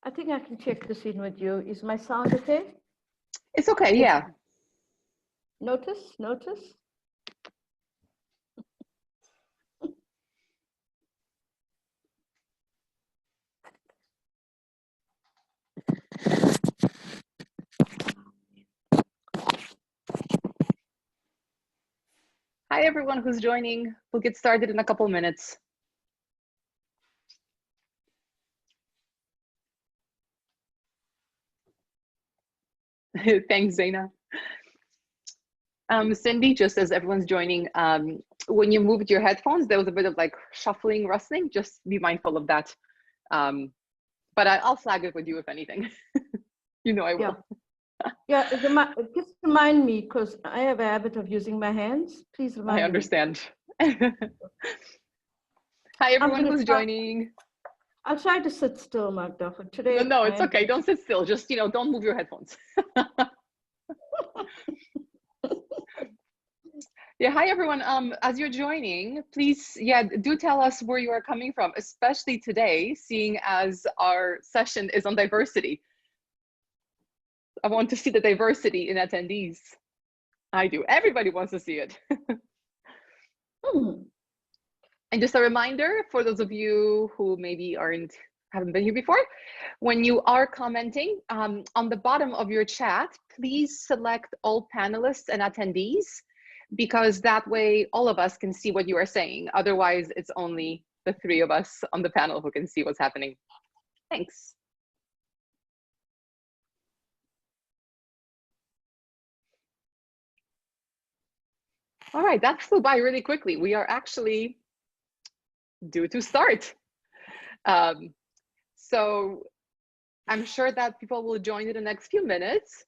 I think I can check this in with you. Is my sound okay? It's okay, yeah. Notice. Hi, everyone who's joining. We'll get started in a couple minutes. Thanks, Zaina. Cindy, just as everyone's joining, when you moved your headphones, there was a bit of like shuffling, rustling. Just be mindful of that. But I'll flag it with you if anything. You know I will. Yeah, just remind me, because I have a habit of using my hands. Please remind me. I understand. Hi, everyone who's joining. I'll try to sit still, Magda, for today. No, it's okay. Don't sit still. Just, don't move your headphones. Yeah, hi, everyone. As you're joining, please, do tell us where you are coming from, especially today, seeing as our session is on diversity. I want to see the diversity in attendees. I do. Everybody wants to see it. And just a reminder for those of you who maybe haven't been here before, when you are commenting, on the bottom of your chat, please select all panelists and attendees, because that way all of us can see what you are saying. Otherwise, it's only the three of us on the panel who can see what's happening. Thanks. All right, that flew by really quickly. We are actually due to start. So I'm sure that people will join in the next few minutes,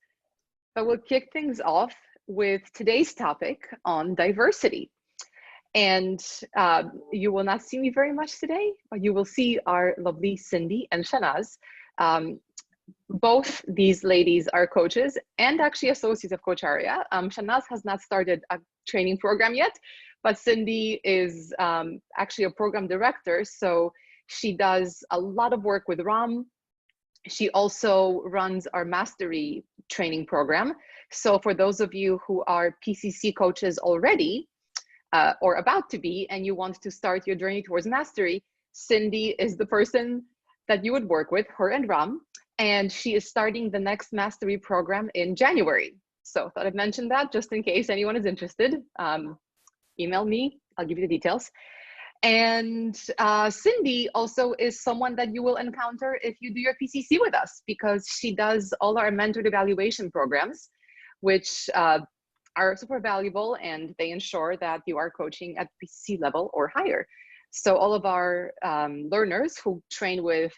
but we'll kick things off with today's topic on diversity. And you will not see me very much today, but you will see our lovely Cindy and Shanaz. Both these ladies are coaches and actually associates of Coacharya. Shanaz has not started a training program yet, but Cindy is actually a program director. So she does a lot of work with Ram. She also runs our mastery training program. So for those of you who are PCC coaches already, or about to be, and you want to start your journey towards mastery, Cindy is the person that you would work with, her and Ram. And she is starting the next mastery program in January. So thought I'd mention that just in case anyone is interested. Email me, I'll give you the details. And Cindy also is someone that you will encounter if you do your PCC with us, because she does all our mentored evaluation programs, which are super valuable, and they ensure that you are coaching at PCC level or higher. So all of our learners who train with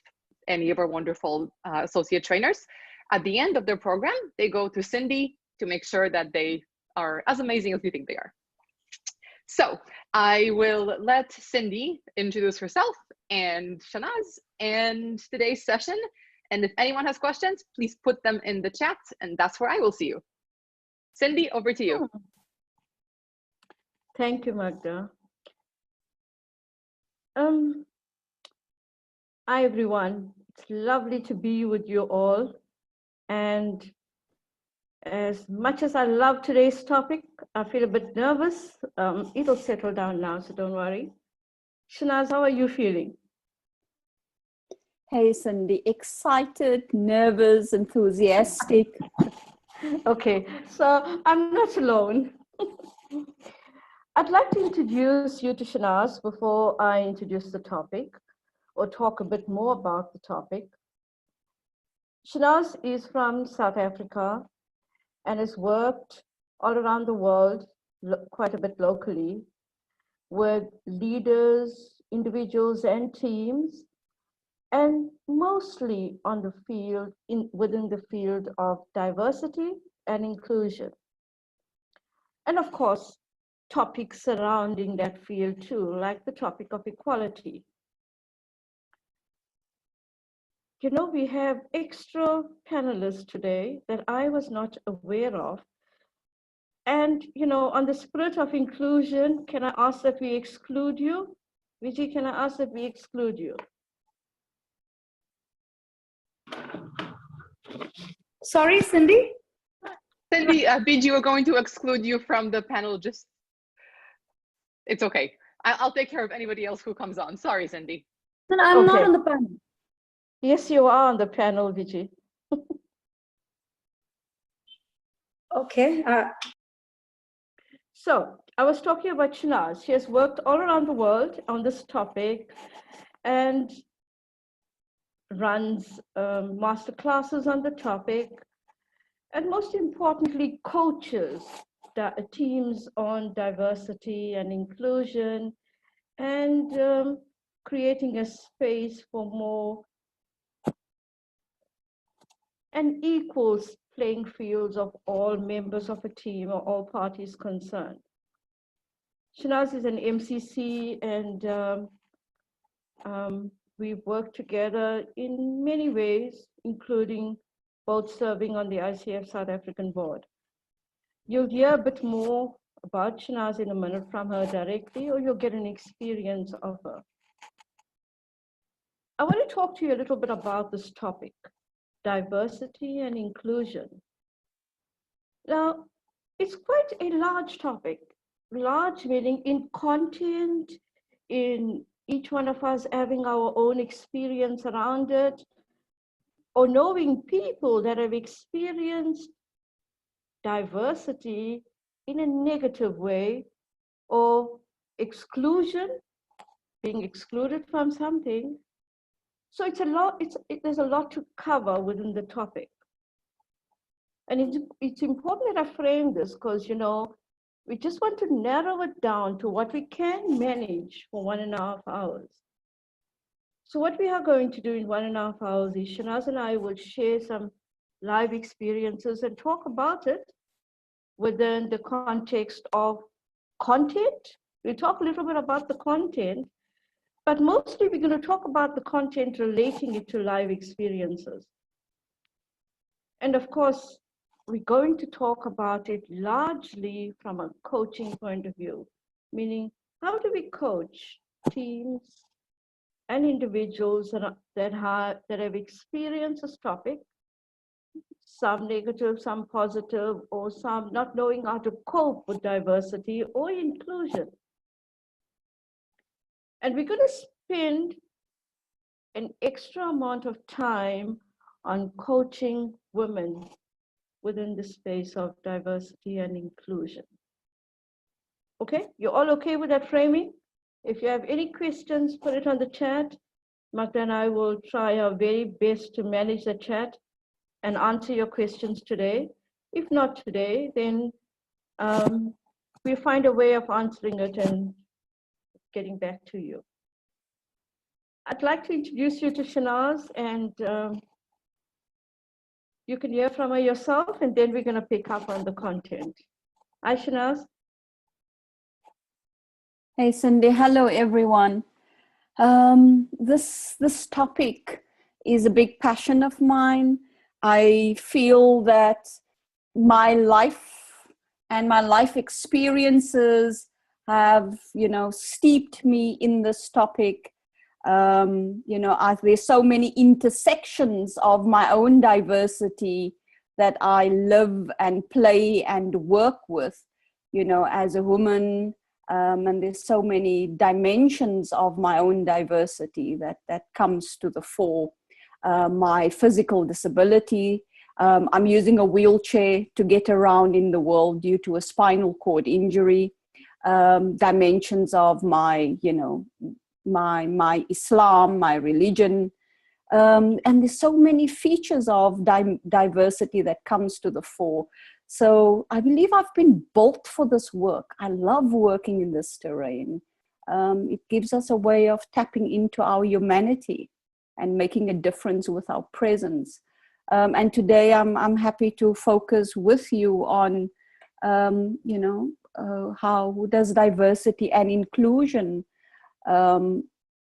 any of our wonderful associate trainers, at the end of their program, they go to Cindy to make sure that they are as amazing as we think they are. So I will let Cindy introduce herself and Shanaz and today's session. And if anyone has questions, please put them in the chat, and that's where I will see you. Cindy, over to you. Thank you, Magda. Hi, everyone. It's lovely to be with you all. And as much as I love today's topic, I feel a bit nervous. It'll settle down now, so don't worry. Shanaz, how are you feeling? Hey, Cindy, excited, nervous, enthusiastic. Okay, so I'm not alone. I'd like to introduce you to Shanaz before I introduce the topic or talk a bit more about the topic. Shanaz is from South Africa and has worked all around the world, quite a bit locally, with leaders, individuals, and teams, and mostly on the field, within the field of diversity and inclusion. And of course, topics surrounding that field too, like the topic of equality. You know, we have extra panelists today that I was not aware of. And, you know, on the spirit of inclusion, can I ask that we exclude you? Vijay, can I ask that we exclude you? Sorry, Cindy? Cindy, Biji, we're going to exclude you from the panel. Just, it's okay. I'll take care of anybody else who comes on. Sorry, Cindy. No, I'm not Okay. on the panel. Yes, you are on the panel, Vijay. Okay. So I was talking about Shanaz. She has worked all around the world on this topic and runs master classes on the topic, and most importantly, coaches teams on diversity and inclusion, and creating a space for more and equal playing fields of all members of a team or all parties concerned. Shanaz is an MCC, and we've worked together in many ways, including both serving on the ICF South African board. You'll hear a bit more about Shanaz in a minute from her directly, or you'll get an experience of her. I want to talk to you a little bit about this topic, diversity and inclusion. Now, it's quite a large topic, large meaning in content, in each one of us having our own experience around it, or knowing people that have experienced diversity in a negative way, or exclusion, being excluded from something. So it's a lot, there's a lot to cover within the topic. And it's important that I frame this because, you know, we just want to narrow it down to what we can manage for 1.5 hours. So what we are going to do in 1.5 hours is Shanaz and I will share some live experiences and talk about it within the context of content. We'll talk a little bit about the content, but mostly we're going to talk about the content relating it to live experiences. And of course, we're going to talk about it largely from a coaching point of view, meaning how do we coach teams and individuals that have experienced this topic, some negative, some positive, or some not knowing how to cope with diversity or inclusion. And we're going to spend an extra amount of time on coaching women within the space of diversity and inclusion. Okay, you're all okay with that framing? If you have any questions, put it on the chat. Magda and I will try our very best to manage the chat and answer your questions today. If not today, then we'll find a way of answering it and getting back to you. I'd like to introduce you to Shanaz, and you can hear from her yourself, and then we're going to pick up on the content. Hi, Shanaz. Hey, Cindy. Hello, everyone. This topic is a big passion of mine. I feel that my life and my life experiences have, steeped me in this topic. There's so many intersections of my own diversity that I live and play and work with, as a woman. And there's so many dimensions of my own diversity that comes to the fore. My physical disability, I'm using a wheelchair to get around in the world due to a spinal cord injury. Dimensions of my Islam, my religion. And there's so many features of diversity that comes to the fore. So I believe I've been built for this work. I love working in this terrain. It gives us a way of tapping into our humanity and making a difference with our presence. And today I'm happy to focus with you on, how does diversity and inclusion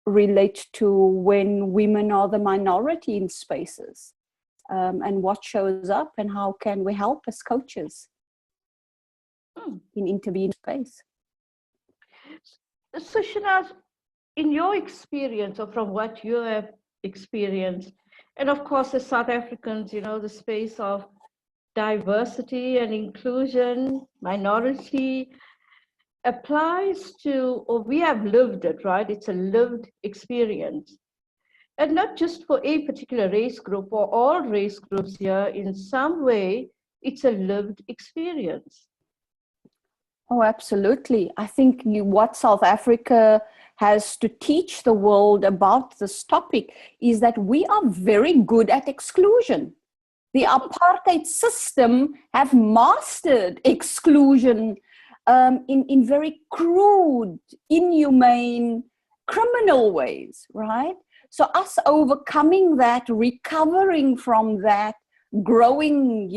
relate to when women are the minority in spaces, and what shows up and how can we help as coaches in intervening space. So Shanaz, in your experience or from what you have experienced, And of course, as South Africans, you know, the space of diversity and inclusion, minority, applies to, or we have lived it, right? It's a lived experience. And not just for a particular race group or all race groups here, in some way, it's a lived experience. Oh, absolutely. I think what South Africa has to teach the world about this topic is that we are very good at exclusion. The apartheid system have mastered exclusion in very crude, inhumane, criminal ways, right? So us overcoming that, recovering from that, growing,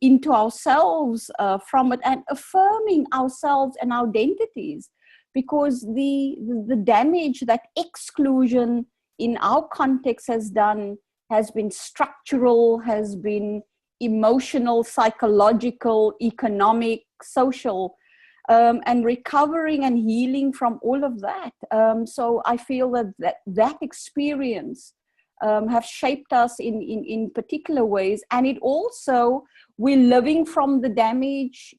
into ourselves from it, and affirming ourselves and our identities, because the damage that exclusion in our context has done has been structural, has been emotional, psychological, economic, social, and recovering and healing from all of that. So I feel that experience have shaped us in particular ways. And it also, we're living from the damage,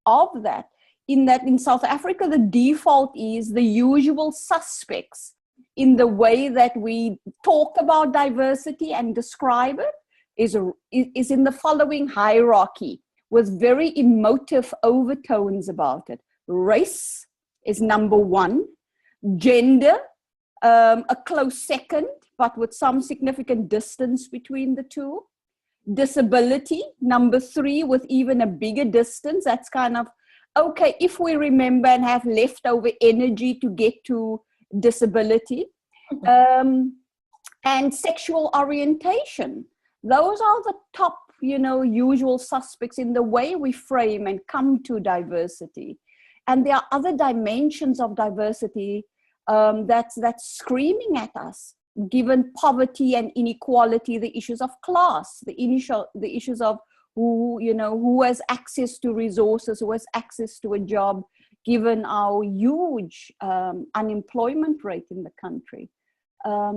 of that. In South Africa, the default is the usual suspects in the way that we talk about diversity and describe it is in the following hierarchy with very emotive overtones about it. Race is number one, gender, a close second, but with some significant distance between the two. Disability, number three, with even a bigger distance. That's kind of, okay, if we remember and have leftover energy to get to disability. And sexual orientation. Those are the top, usual suspects in the way we frame and come to diversity. And there are other dimensions of diversity that's screaming at us, given poverty and inequality, the issues of class, the issues of who has access to resources, who has access to a job, given our huge unemployment rate in the country.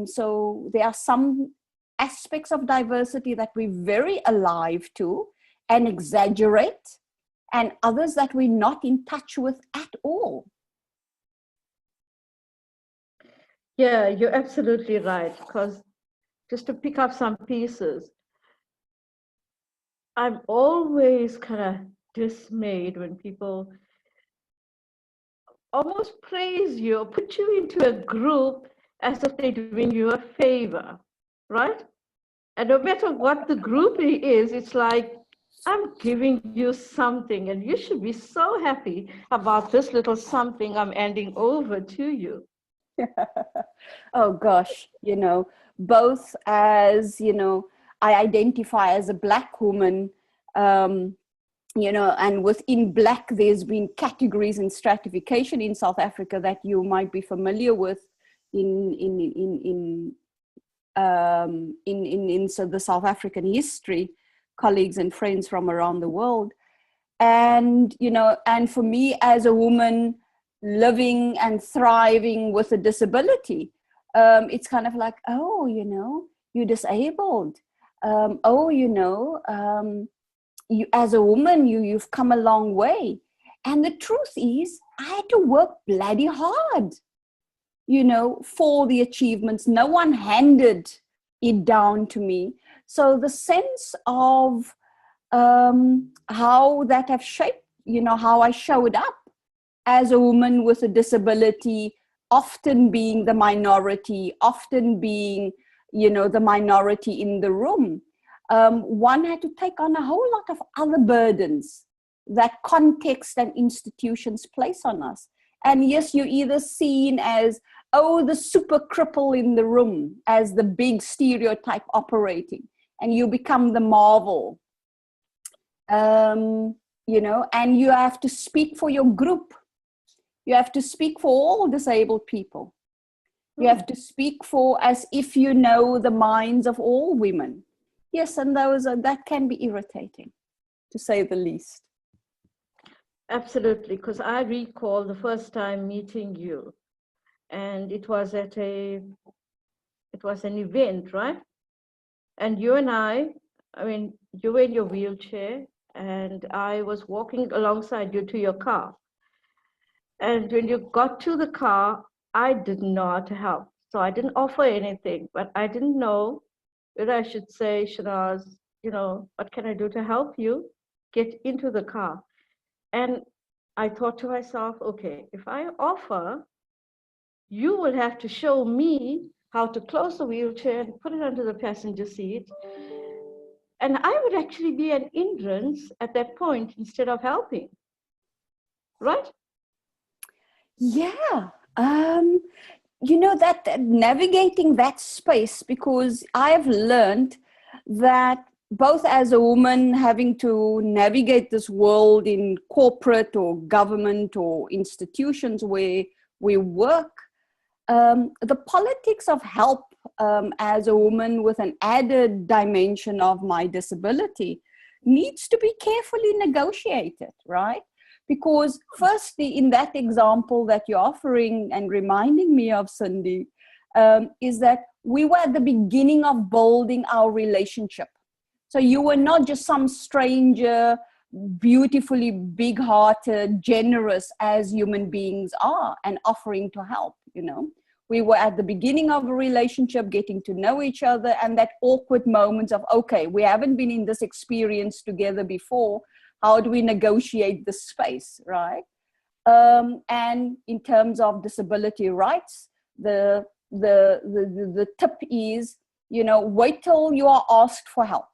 So there are some aspects of diversity that we're very alive to and exaggerate, and others that we're not in touch with at all. Yeah, you're absolutely right. Because just to pick up some pieces, I'm always kind of dismayed when people almost praise you or put you into a group as if they're doing you a favor, right? And no matter what the group is, it's like, I'm giving you something and you should be so happy about this little something I'm handing over to you. Oh gosh, both as, I identify as a Black woman, and within Black, there's been categories and stratification in South Africa that you might be familiar with in so the South African history, colleagues and friends from around the world. And, and for me as a woman living and thriving with a disability, it's kind of like, oh, you're disabled. You, as a woman, you've come a long way. And the truth is, I had to work bloody hard, for the achievements. No one handed it down to me. So the sense of how that have shaped, how I showed up as a woman with a disability, often being the minority, often being, the minority in the room. One had to take on a whole lot of other burdens that context and institutions place on us. And yes, you're either seen as, oh, the super cripple in the room, as the big stereotype operating, and you become the marvel, and you have to speak for your group. You have to speak for all disabled people. You have to speak for as if you know the minds of all women. Yes, and that can be irritating, to say the least. Absolutely, because I recall the first time meeting you, and it was at a it was an event, right? And you and I mean, you were in your wheelchair and I was walking alongside you to your car. And when you got to the car, I did not help. So I didn't offer anything, but I didn't know whether I should say, Shanaz, you know, what can I do to help you get into the car? And I thought to myself, okay, if I offer, you will have to show me how to close the wheelchair and put it under the passenger seat. And I would actually be an hindrance at that point instead of helping, right? Yeah. You know, that navigating that space, because I've learned that both as a woman having to navigate this world in corporate or government or institutions where we work, the politics of help as a woman with an added dimension of my disability needs to be carefully negotiated, right? Because firstly, in that example that you're offering and reminding me of, Cindy, is that we were at the beginning of building our relationship. So you were not just some stranger, beautifully big-hearted, generous as human beings are, and offering to help, you know. We were at the beginning of a relationship, getting to know each other, and that awkward moments of, okay, we haven't been in this experience together before. How do we negotiate the space, right? And in terms of disability rights, the tip is, you know, wait till you are asked for help.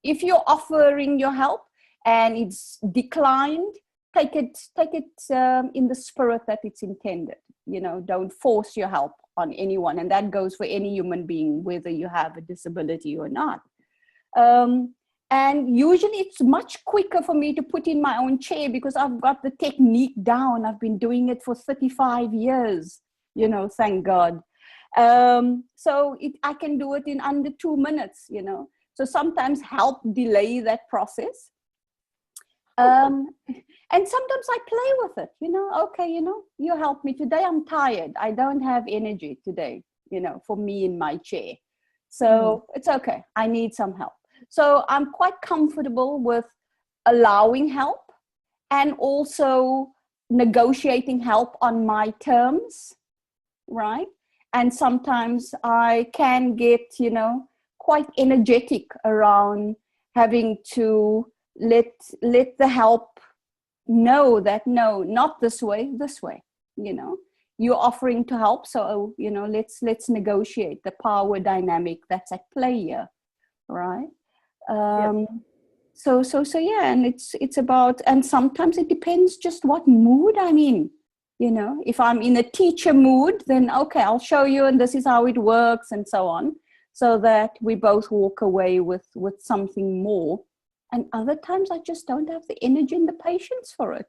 If you're offering your help and it's declined, take it in the spirit that it's intended. You know, don't force your help on anyone, and that goes for any human being, whether you have a disability or not. And usually it's much quicker for me to put in my own chair because I've got the technique down. I've been doing it for 35 years, you know, thank God. So I can do it in under 2 minutes, you know. So sometimes help delay that process. And sometimes I play with it, you know, okay, you know, you help me today. I'm tired. I don't have energy today, you know, for me in my chair. So it's okay. I need some help. So I'm quite comfortable with allowing help and also negotiating help on my terms, right? And sometimes I can get, you know, quite energetic around having to let the help know that, no, not this way, you know. You're offering to help, so, you know, let's negotiate the power dynamic that's at play here, right? So yeah, and it's about, and sometimes it depends just what mood I'm in, you know. If I'm in a teacher mood, then okay, I'll show you and this is how it works and so on, so that we both walk away with something more. And other times I just don't have the energy and the patience for it.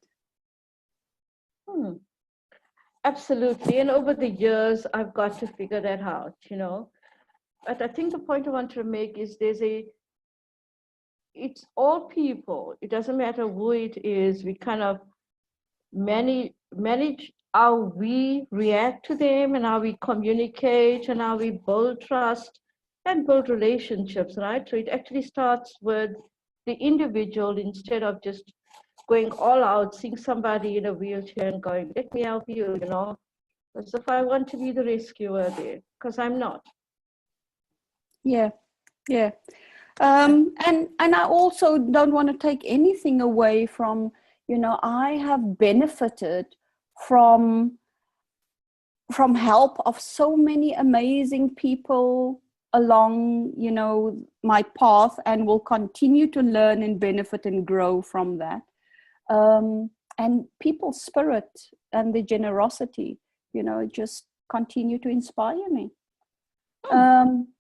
Absolutely. And over the years, I've got to figure that out, you know. But I think the point I want to make is it's all people. It doesn't matter who it is. We kind of manage how we react to them and how we communicate and how we build trust and build relationships, right? So it actually starts with the individual instead of just going all out, seeing somebody in a wheelchair and going, let me help you, you know, as if I want to be the rescuer there, because I'm not. Yeah. And I also don't want to take anything away from, you know, I have benefited from help of so many amazing people along, you know, my path, and will continue to learn and benefit and grow from that. And people's spirit and the generosity, you know, just continue to inspire me.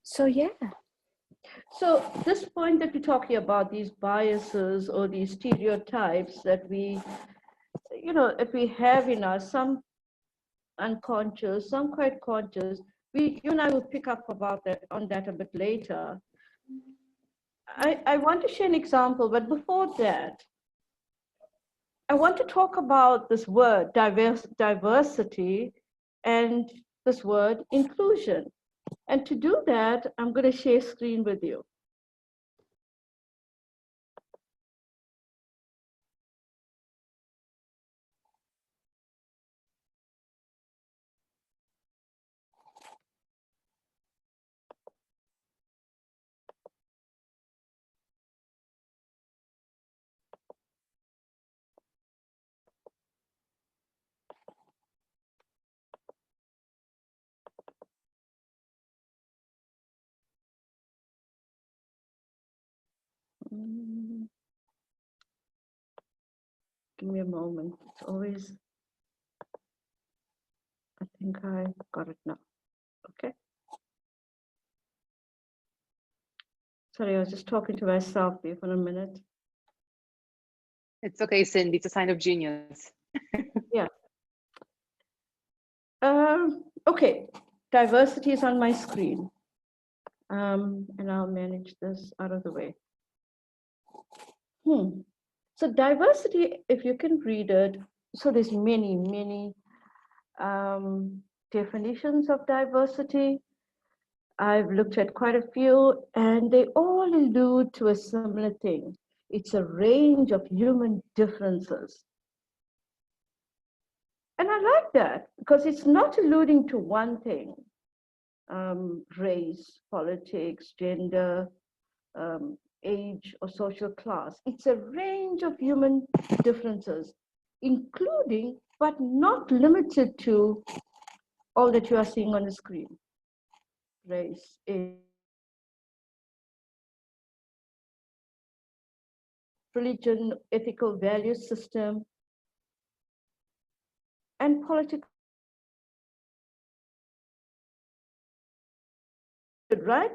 So yeah. So this point that we're talking about, these biases or these stereotypes that we, you know, that we have in us, some unconscious, some quite conscious. You and I will pick up on that a bit later. I want to share an example, but before that, I want to talk about this word diversity and this word inclusion. And to do that, I'm going to share screen with you. Give me a moment. It's always, I think I got it now. Okay. Sorry, I was just talking to myself there for a minute. It's okay, Cindy. It's a sign of genius. Yeah. Okay. Diversity is on my screen. And I'll manage this out of the way. So diversity, if you can read it, so there's many definitions of diversity. I've looked at quite a few, and they all allude to a similar thing. It's a range of human differences. And I like that because it's not alluding to one thing, race, politics, gender, age, or social class. It's a range of human differences, including, but not limited to, all that you are seeing on the screen. Race, age, religion, ethical value system, and political, right?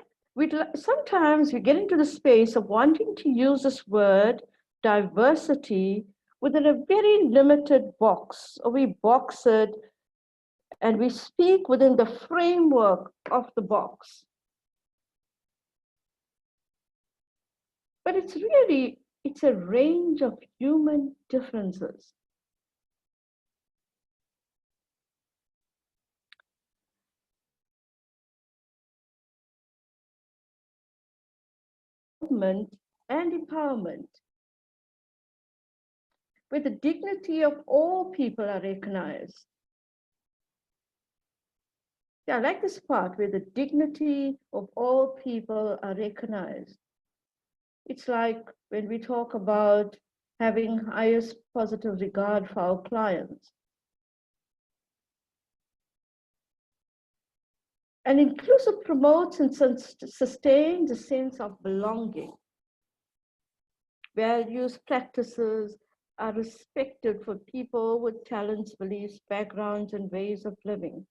Sometimes we get into the space of wanting to use this word diversity within a very limited box, or we box it and we speak within the framework of the box. But it's a range of human differences. And empowerment, where the dignity of all people are recognized. Yeah, I like this part where the dignity of all people are recognized. It's like when we talk about having highest positive regard for our clients. And inclusive promotes and sustains a sense of belonging. Values, practices are respected for people with talents, beliefs, backgrounds, and ways of living.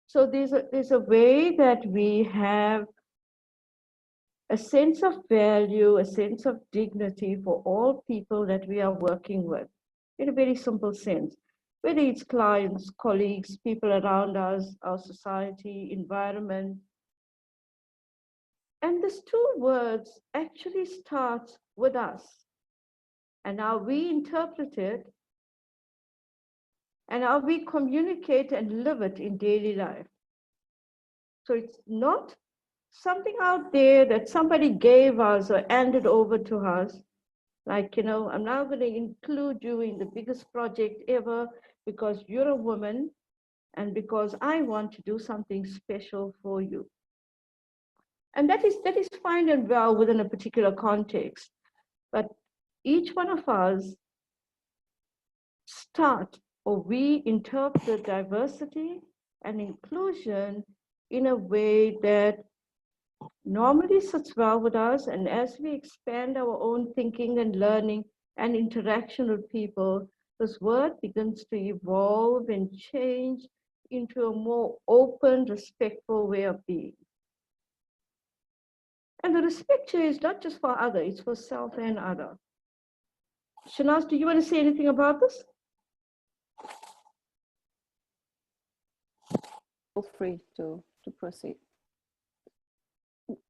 So there's a way that we have a sense of value, a sense of dignity for all people that we are working with, in a very simple sense, whether it's clients, colleagues, people around us, our society, environment. And these two words actually start with us. And how we interpret it, and how we communicate and live it in daily life. So it's not something out there that somebody gave us or handed over to us. Like, I'm now going to include you in the biggest project ever because you're a woman and because I want to do something special for you. And that is fine and well within a particular context. But each one of us start, or we interpret diversity and inclusion in a way that normally sits well with us. And as we expand our own thinking and learning and interaction with people, this word begins to evolve and change into a more open, respectful way of being. And the respect here is not just for other, it's for self and other. Shanaz, do you want to say anything about this? Feel free to proceed.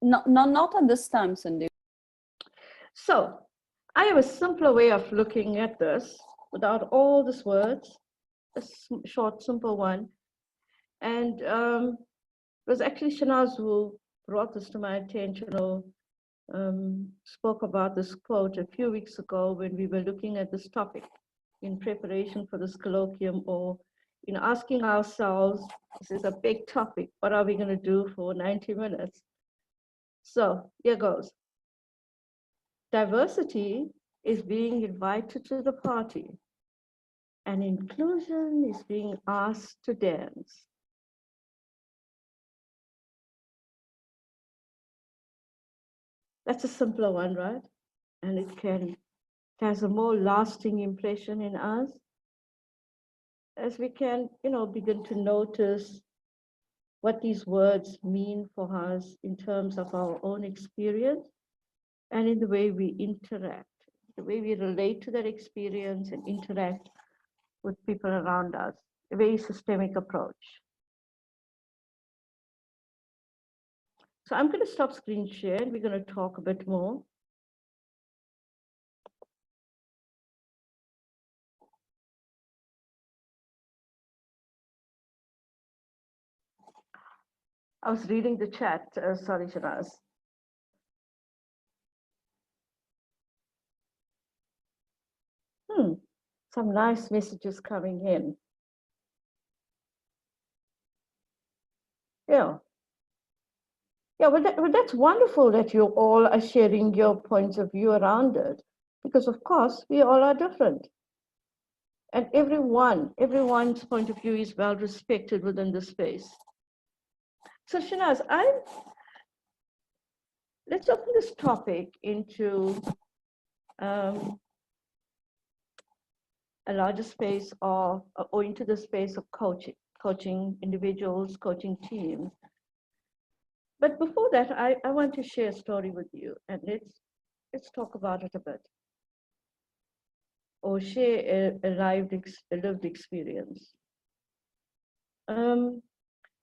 Not at this time, Cindy. So I have a simpler way of looking at this without all these words, a short, simple one. And It was actually Shanaz who brought this to my attention, or spoke about this quote a few weeks ago when we were looking at this topic in preparation for this colloquium, or in asking ourselves, this is a big topic, what are we going to do for 90 minutes? So here goes. Diversity is being invited to the party, and inclusion is being asked to dance. That's a simpler one, right? And it has a more lasting impression in us as we can, begin to notice what these words mean for us in terms of our own experience and in the way we interact, the way we relate to that experience and interact with people around us, a very systemic approach. So I'm going to stop screen share and we're going to talk a bit more. I was reading the chat, sorry, Shanaz. Some nice messages coming in. Yeah. Yeah, well, that's wonderful that you all are sharing your points of view around it, because of course we all are different. And everyone's point of view is well respected within the space. So Shanaz, let's open this topic into a larger space or into the space of coaching individuals, coaching teams. But before that, I want to share a story with you, and let's talk about it a bit, or share a lived experience.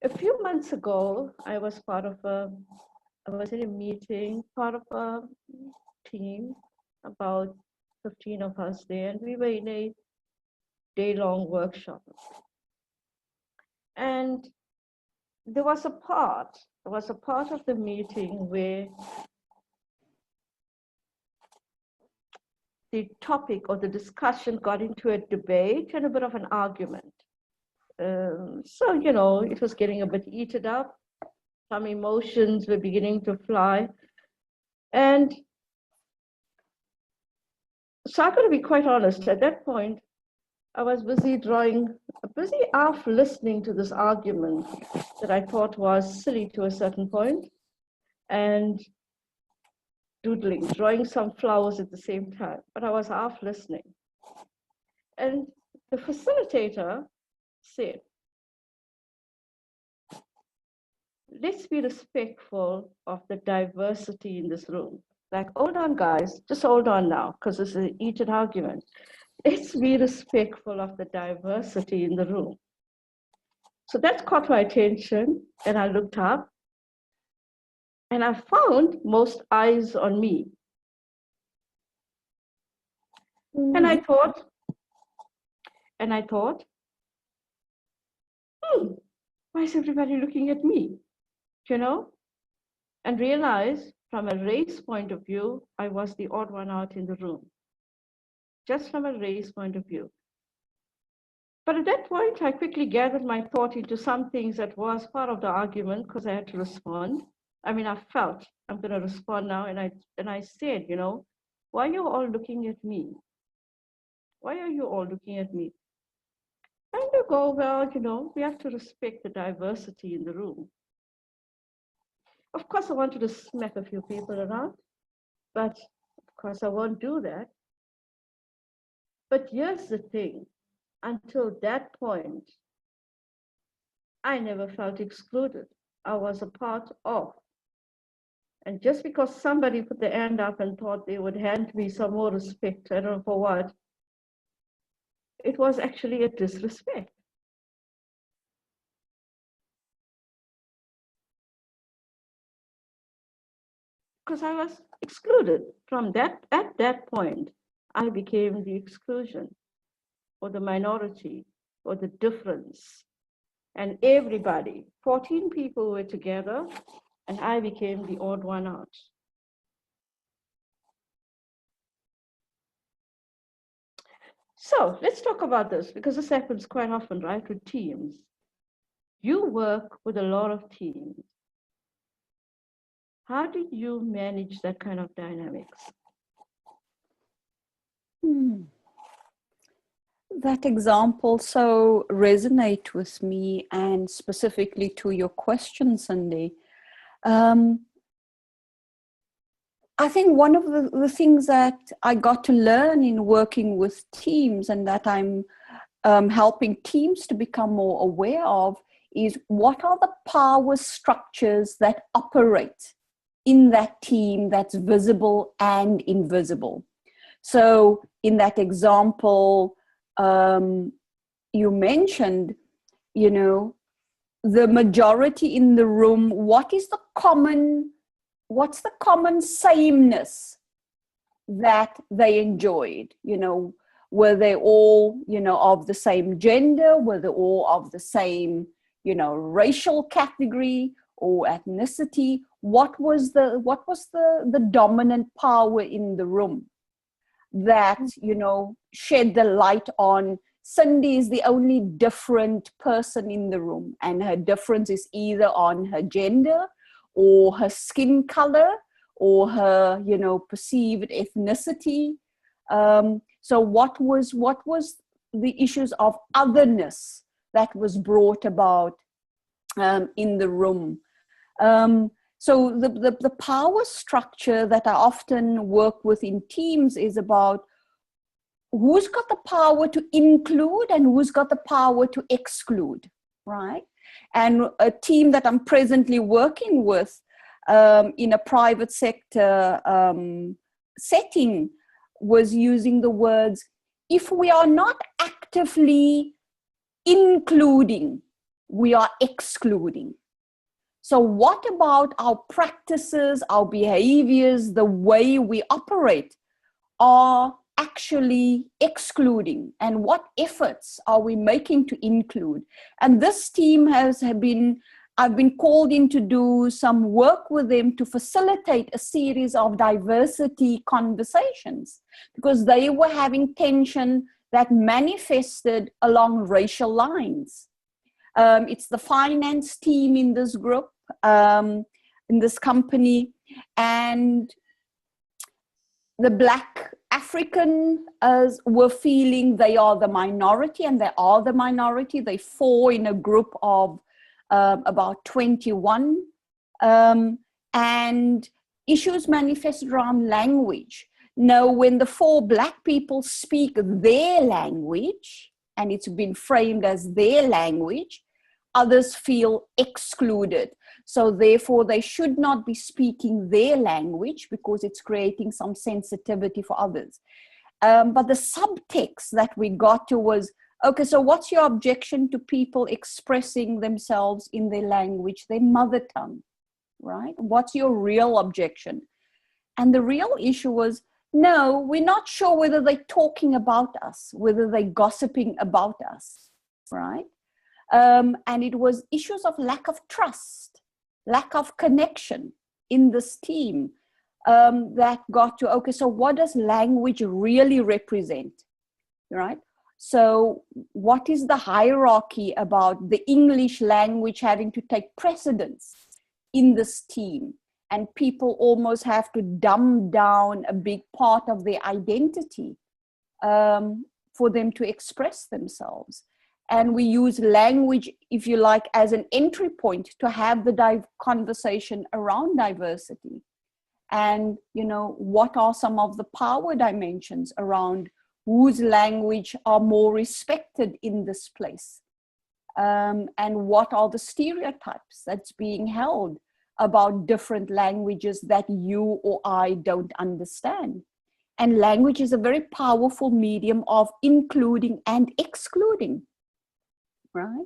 A few months ago, I was in a meeting, part of a team, about 15 of us there, and we were in a day-long workshop. And there was a part of the meeting where the topic or the discussion got into a debate and a bit of an argument. So, it was getting a bit heated up. Some emotions were beginning to fly. And so I'm going to be quite honest, at that point, I was busy off listening to this argument that I thought was silly to a certain point, and doodling, drawing some flowers at the same time, but I was half listening. And the facilitator said, let's be respectful of the diversity in this room. Like, hold on, guys, just hold on now, because this is a heated argument. Let's be respectful of the diversity in the room. So that caught my attention, and I looked up, and I found most eyes on me. And I thought, why is everybody looking at me? And realized from a race point of view, I was the odd one out in the room, just from a race point of view. But at that point, I quickly gathered my thought into some things that was part of the argument, because I had to respond. I mean, I felt I'm going to respond now, and I said, why are you all looking at me? Why are you all looking at me? And you go, well, we have to respect the diversity in the room. Of course, I wanted to smack a few people around, but of course I won't do that. But here's the thing, until that point, I never felt excluded. I was a part of. And just because somebody put their hand up and thought they would hand me some more respect, I don't know for what, it was actually a disrespect. Because I was excluded from that. At that point, I became the exclusion, or the minority, or the difference. And everybody, 14 people were together, and I became the odd one out. So let's talk about this, because this happens quite often, right, with teams. You work with a lot of teams. How do you manage that kind of dynamics? That example so resonate with me, and specifically to your question, Cindy. I think one of the things that I got to learn in working with teams, and that I'm helping teams to become more aware of, is what are the power structures that operate in that team that's visible and invisible. So in that example, you mentioned, the majority in the room, what's the common sameness that they enjoyed? Were they all, of the same gender? Were they all of the same, racial category or ethnicity? What was the dominant power in the room that, shed the light on Cindy is the only different person in the room, and her difference is either on her gender or her skin color or her, perceived ethnicity. So what was the issues of otherness that was brought about in the room? So the power structure that I often work with in teams is about who's got the power to include and who's got the power to exclude, right? And a team that I'm presently working with in a private sector setting was using the words, if we are not actively including, we are excluding. So what about our practices, our behaviors, the way we operate are actually excluding, and what efforts are we making to include? And this team I've been called in to do some work with them to facilitate a series of diversity conversations, because they were having tension that manifested along racial lines. It's the finance team in this group, in this company, and the Black African were feeling they are the minority, and they are the minority. They fall in a group of about 21, and issues manifested around language. Now, when the 4 Black people speak their language, and it's been framed as their language, others feel excluded. So therefore, they should not be speaking their language because it's creating some sensitivity for others. But the subtext that we got to was, okay, so what's your objection to people expressing themselves in their language, their mother tongue, right? What's your real objection? And the real issue was, no, we're not sure whether they're talking about us, whether they're gossiping about us, right? And it was issues of lack of trust, lack of connection in this team that got to, okay, so what does language really represent, right? So what is the hierarchy about the English language having to take precedence in this team? And people almost have to dumb down a big part of their identity for them to express themselves. And we use language, if you like, as an entry point to have the conversation around diversity. And, what are some of the power dimensions around whose language are more respected in this place? And what are the stereotypes that's being held about different languages that you or I don't understand? And language is a very powerful medium of including and excluding, right?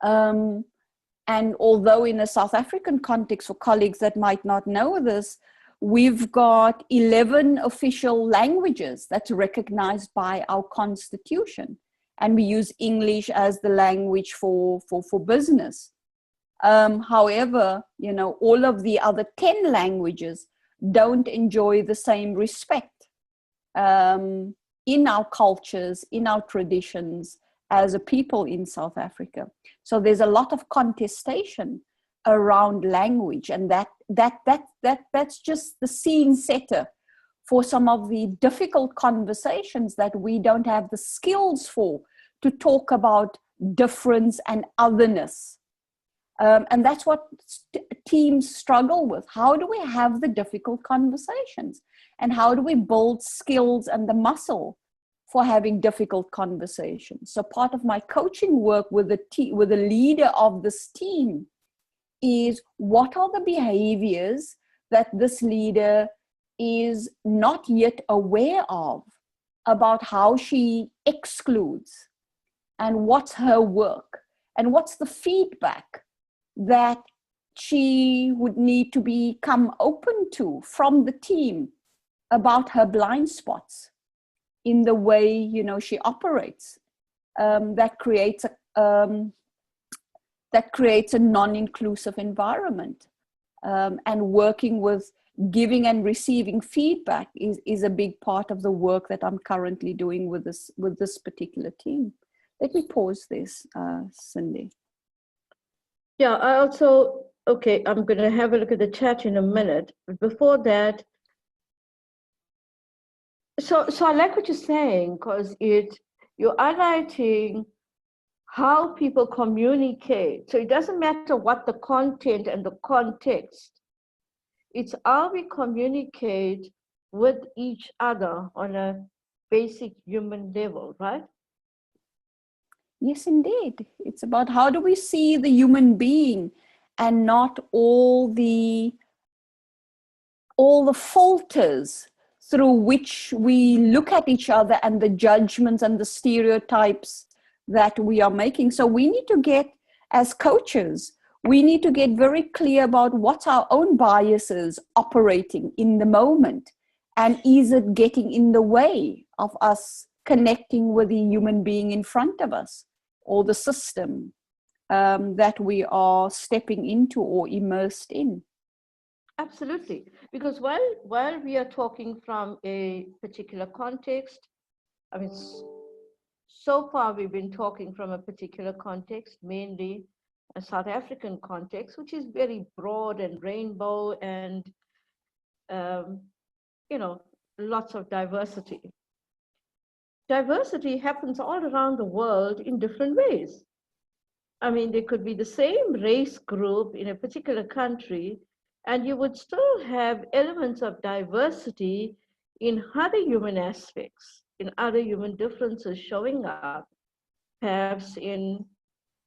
And although in a South African context, for colleagues that might not know this, we've got 11 official languages that's recognized by our constitution. and we use English as the language for business. However, you know, all of the other 10 languages don't enjoy the same respect in our cultures, in our traditions as a people in South Africa. So there's a lot of contestation around language, and that's just the scene setter for some of the difficult conversations that we don't have the skills for, to talk about difference and otherness. And that's what teams struggle with. How do we have the difficult conversations? And how do we build skills and the muscle for having difficult conversations? So part of my coaching work with the leader of this team is, what are the behaviors that this leader is not yet aware of about how she excludes, and what's her work, and what's the feedback that she would need to become open to from the team about her blind spots in the way, you know, she operates. That creates a non-inclusive environment. And working with giving and receiving feedback is a big part of the work that I'm currently doing with this particular team. Let me pause this, Cindy. Yeah, I also, okay, I'm going to have a look at the chat in a minute. But before that, so I like what you're saying, because you're highlighting how people communicate. So it doesn't matter what the content and the context. It's how we communicate with each other on a basic human level, right? Yes, indeed. It's about how do we see the human being and not all the filters through which we look at each other, and the judgments and the stereotypes that we are making. So we need to get, as coaches, we need to get very clear about what's our own biases operating in the moment, and is it getting in the way of us connecting with the human being in front of us, or the system that we are stepping into or immersed in. Absolutely, because while we are talking from a particular context, I mean, so far we've been talking from a particular context, mainly a South African context, which is very broad and rainbow, and you know, lots of diversity. Diversity happens all around the world in different ways. I mean, there could be the same race group in a particular country, and you would still have elements of diversity in other human aspects, in other human differences showing up, perhaps in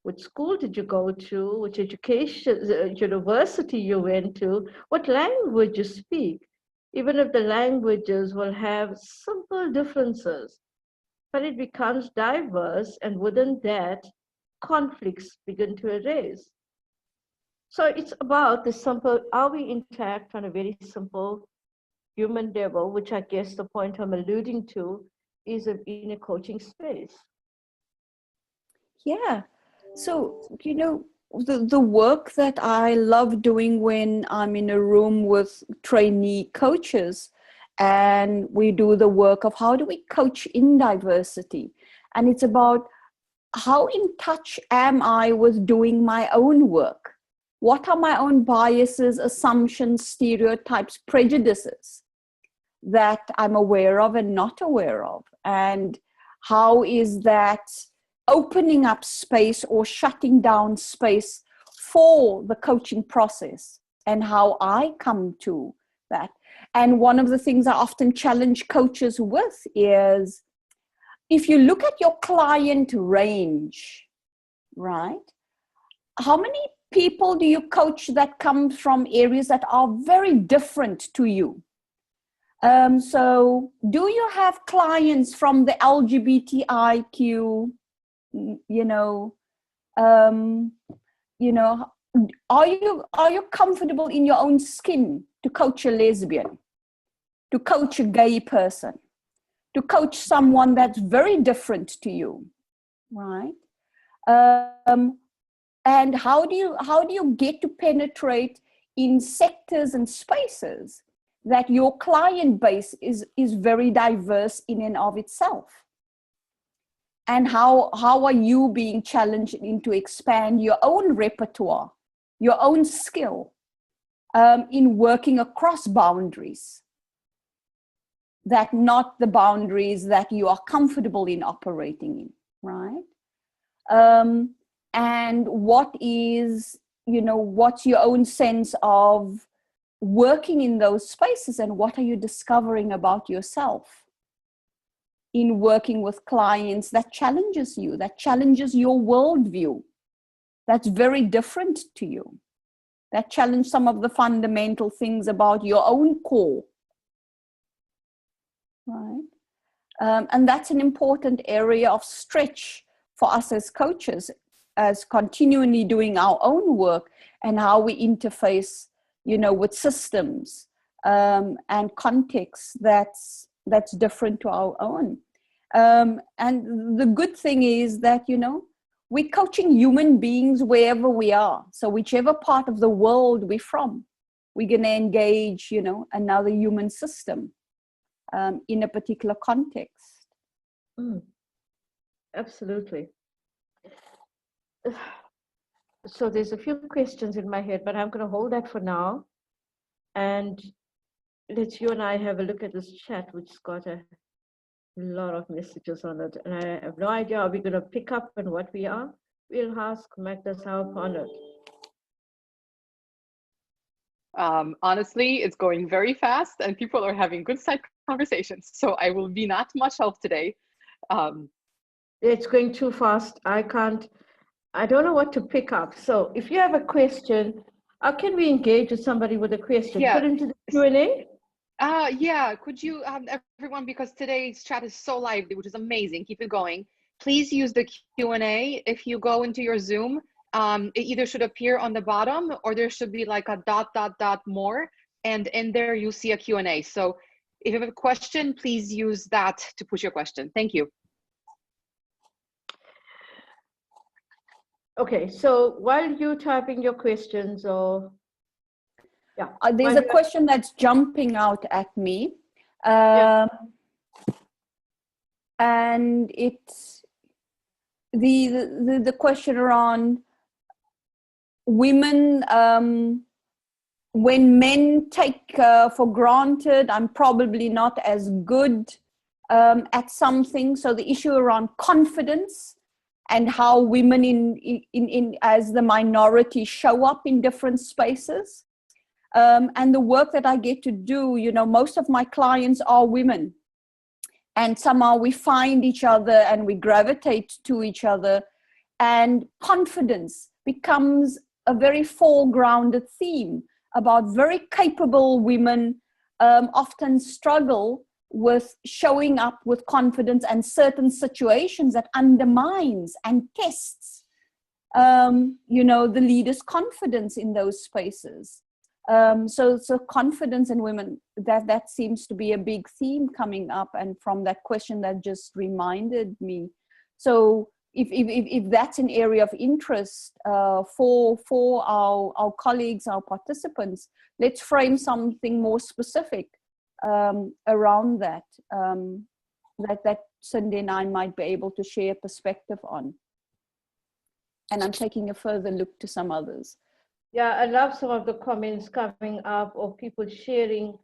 which school did you go to, which education, university you went to, what language you speak, even if the languages will have simple differences, but it becomes diverse, and within that, conflicts begin to arise. So it's about the simple, how we interact on a very simple human level, which I guess the point I'm alluding to is in a coaching space. Yeah. So, you know, the work that I love doing when I'm in a room with trainee coaches, and we do the work of how do we coach in diversity. And it's about, how in touch am I with doing my own work? What are my own biases, assumptions, stereotypes, prejudices that I'm aware of and not aware of? And how is that opening up space or shutting down space for the coaching process, and how I come to that? And one of the things I often challenge coaches with is, if you look at your client range, right? How many people do you coach that come from areas that are very different to you? So do you have clients from the LGBTIQ, are you comfortable in your own skin to coach a lesbian, to coach a gay person, to coach someone that's very different to you? right? And how do you get to penetrate in sectors and spaces that your client base is very diverse in and of itself? And how are you being challenged to expand your own repertoire, your own skill, in working across boundaries, that not the boundaries that you are comfortable in operating in, right? And what is, what's your own sense of working in those spaces, and what are you discovering about yourself in working with clients that challenges you, that challenges your worldview, that's very different to you, that challenge some of the fundamental things about your own core, right? And that's an important area of stretch for us as coaches, as continually doing our own work, and how we interface, with systems and contexts that's different to our own. And the good thing is that, we're coaching human beings wherever we are. So whichever part of the world we're from, we're going to engage, another human system in a particular context. Absolutely. So there's a few questions in my head, but I'm going to hold that for now. And let you and I have a look at this chat, which's got a lot of messages on it. And I have no idea how we're going to pick up and what we are. We'll ask Magda's help on it. Honestly, it's going very fast and people are having good side conversations. So I will be not much help today. It's going too fast. I don't know what to pick up. So if you have a question, how can we engage with somebody with a question? Yeah. Put into the Q&A? Yeah, could you, everyone, because today's chat is so lively, which is amazing, keep it going. Please use the Q&A. If you go into your Zoom, it either should appear on the bottom or there should be like a ... more. And in there, you'll see a Q&A. So if you have a question, please use that to push your question. Thank you. Okay, so while you're typing your questions, or yeah, there's a question that's jumping out at me, and it's the question around women. When men take for granted, I'm probably not as good at something. So the issue around confidence, and how women in as the minority show up in different spaces. And the work that I get to do, most of my clients are women. And somehow we find each other and we gravitate to each other. And confidence becomes a very foregrounded theme about very capable women often struggle with showing up with confidence, and certain situations that undermines and tests, the leader's confidence in those spaces. So confidence in women, that seems to be a big theme coming up. And from that question, that just reminded me. So if that's an area of interest for our colleagues, our participants, let's frame something more specific around that, that Cindy and I might be able to share perspective on. And I'm taking a further look to some others. Yeah, I love some of the comments coming up, or people sharing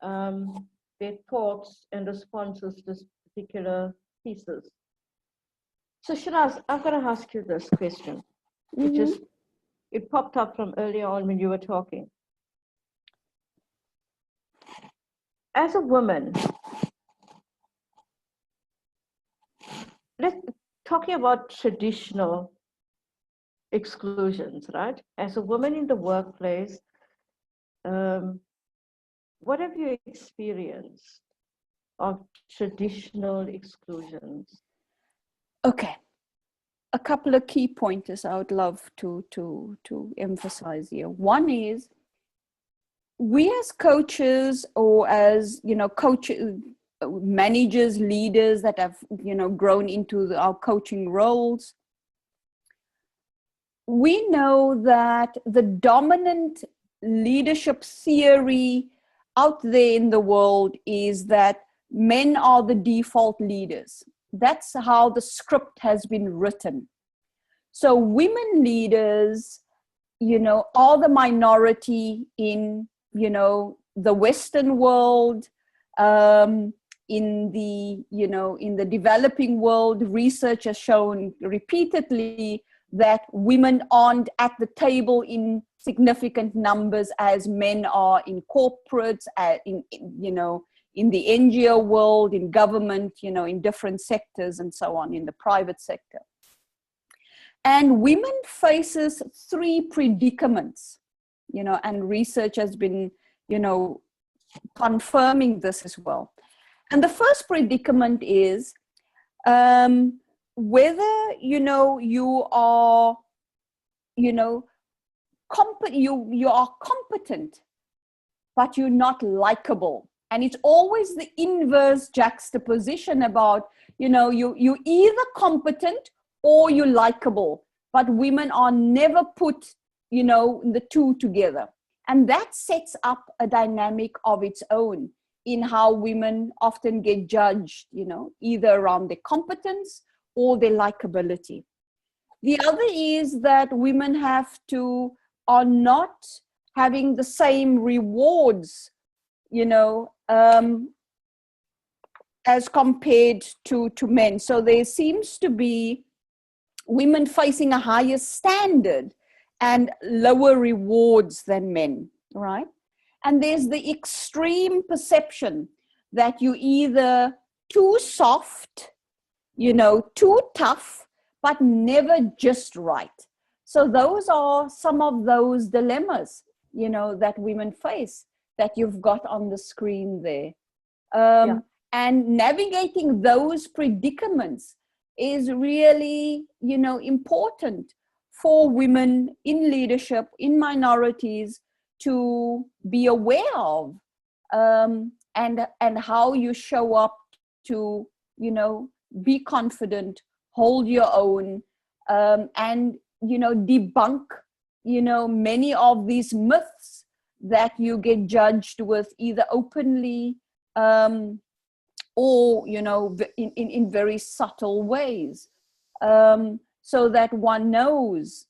their thoughts and responses to particular pieces. So Shanaz, I'm going to ask you this question. It popped up from earlier on when you were talking. As a woman, talking about traditional exclusions, right? As a woman in the workplace, what have you experienced of traditional exclusions? Okay. A couple of key pointers I would love to emphasize here. One is, we as coaches, or as, managers, leaders that have, grown into our coaching roles. We know that the dominant leadership theory out there in the world is that men are the default leaders. That's how the script has been written. So women leaders, are the minority in, the Western world, in the developing world. Research has shown repeatedly that women aren't at the table in significant numbers as men are in corporates, in the NGO world, in government, in different sectors and so on, in the private sector. And women faces 3 predicaments, and research has been, confirming this as well. And the first predicament is whether, you are, you are competent, but you're not likable. And it's always the inverse juxtaposition about, you're either competent or you're likable, but women are never put, the 2 together. And that sets up a dynamic of its own in how women often get judged, either around their competence or their likability. The other is that women are not having the same rewards, as compared to men. So there seems to be women facing a higher standard and lower rewards than men, right? And there's the extreme perception that you either too soft, too tough, but never just right. So those are some of those dilemmas, that women face that you've got on the screen there. And navigating those predicaments is really, important for women in leadership, in minorities, to be aware of, and how you show up to, be confident, hold your own, and, debunk, many of these myths that you get judged with either openly or, in very subtle ways, so that one knows,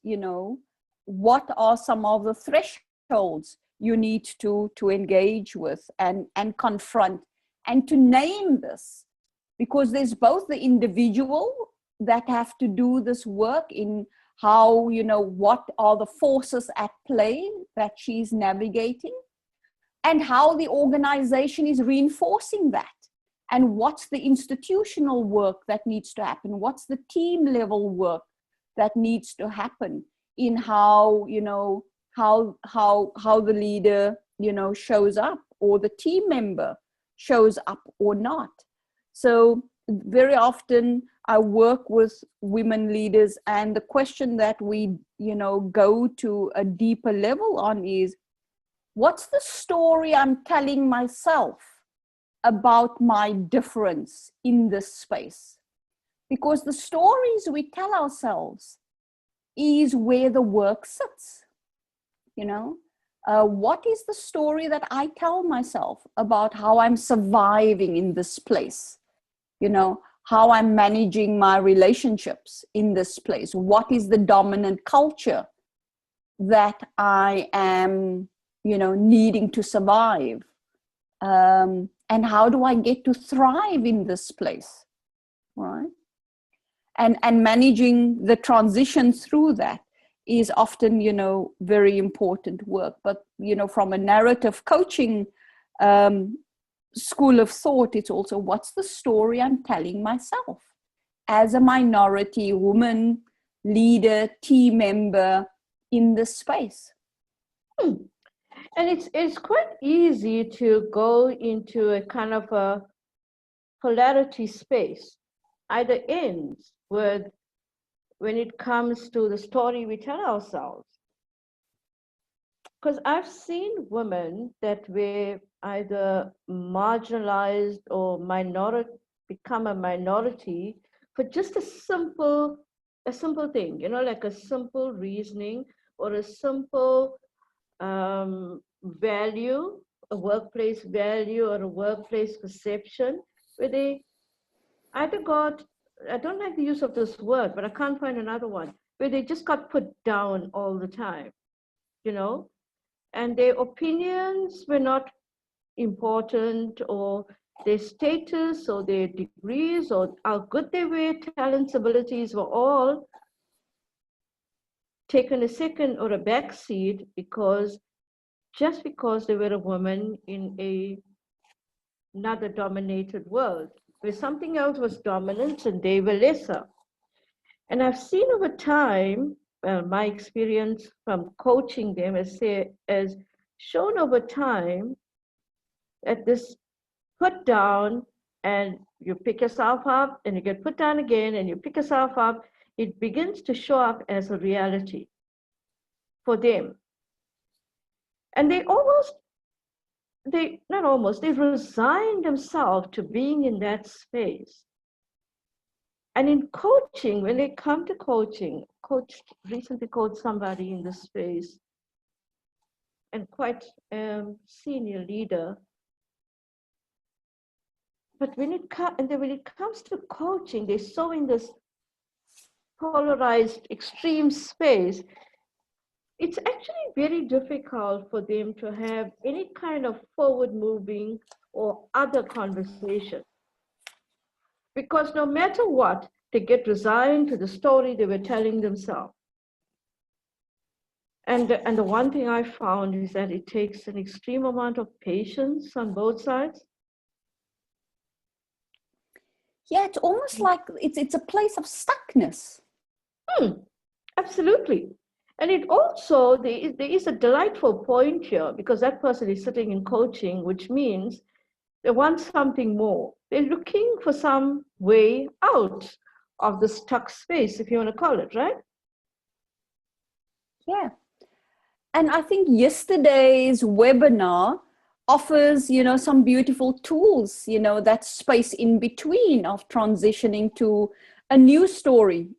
what are some of the thresholds you need to engage with and confront, and to name this, because there's both the individual that have to do this work in how, what are the forces at play that she's navigating, and how the organization is reinforcing that, and what's the institutional work that needs to happen, what's the team level work that needs to happen in how, how the leader, shows up, or the team member shows up or not. So very often I work with women leaders, and the question that we, go to a deeper level on is, what's the story I'm telling myself about my difference in this space? Because the stories we tell ourselves is where the work sits, what is the story that I tell myself about how I'm surviving in this place? How I'm managing my relationships in this place? What is the dominant culture that I am, needing to survive? And how do I get to thrive in this place, right? And managing the transition through that is often, very important work. But, from a narrative coaching school of thought, it's also, what's the story I'm telling myself as a minority woman, leader, team member in this space? And it's quite easy to go into a kind of a polarity space, either ends, when it comes to the story we tell ourselves. because I've seen women that were either marginalized or minority, become a minority for just a simple thing, like a simple reasoning or a simple value, a workplace value or a workplace perception, where they either got, I don't like the use of this word, but I can't find another one, where they just got put down all the time, you know, and their opinions were not important, or their status or their degrees or how good they were, talents, abilities were all taken a second or a back seat because just because they were a woman in another dominated world where something else was dominant and they were lesser. And I've seen over time, my experience from coaching them as shown over time that this put down and you pick yourself up and you get put down again and you pick yourself up, it begins to show up as a reality for them. And they resign themselves to being in that space. And in coaching, when they come to coaching, recently coached somebody in this space and quite senior leader. But when it comes to coaching, they're so in this polarized extreme space, it's actually very difficult for them to have any kind of forward moving or other conversation. Because no matter what, they get resigned to the story they were telling themselves. And the one thing I found is that it takes an extreme amount of patience on both sides. Yeah, it's almost like it's a place of stuckness. Absolutely. And it also, there is a delightful point here because that person is sitting in coaching, which means they want something more. They're looking for some way out of the stuck space, if you want to call it, right? Yeah. And I think yesterday's webinar offers, some beautiful tools, that space in between of transitioning to a new story,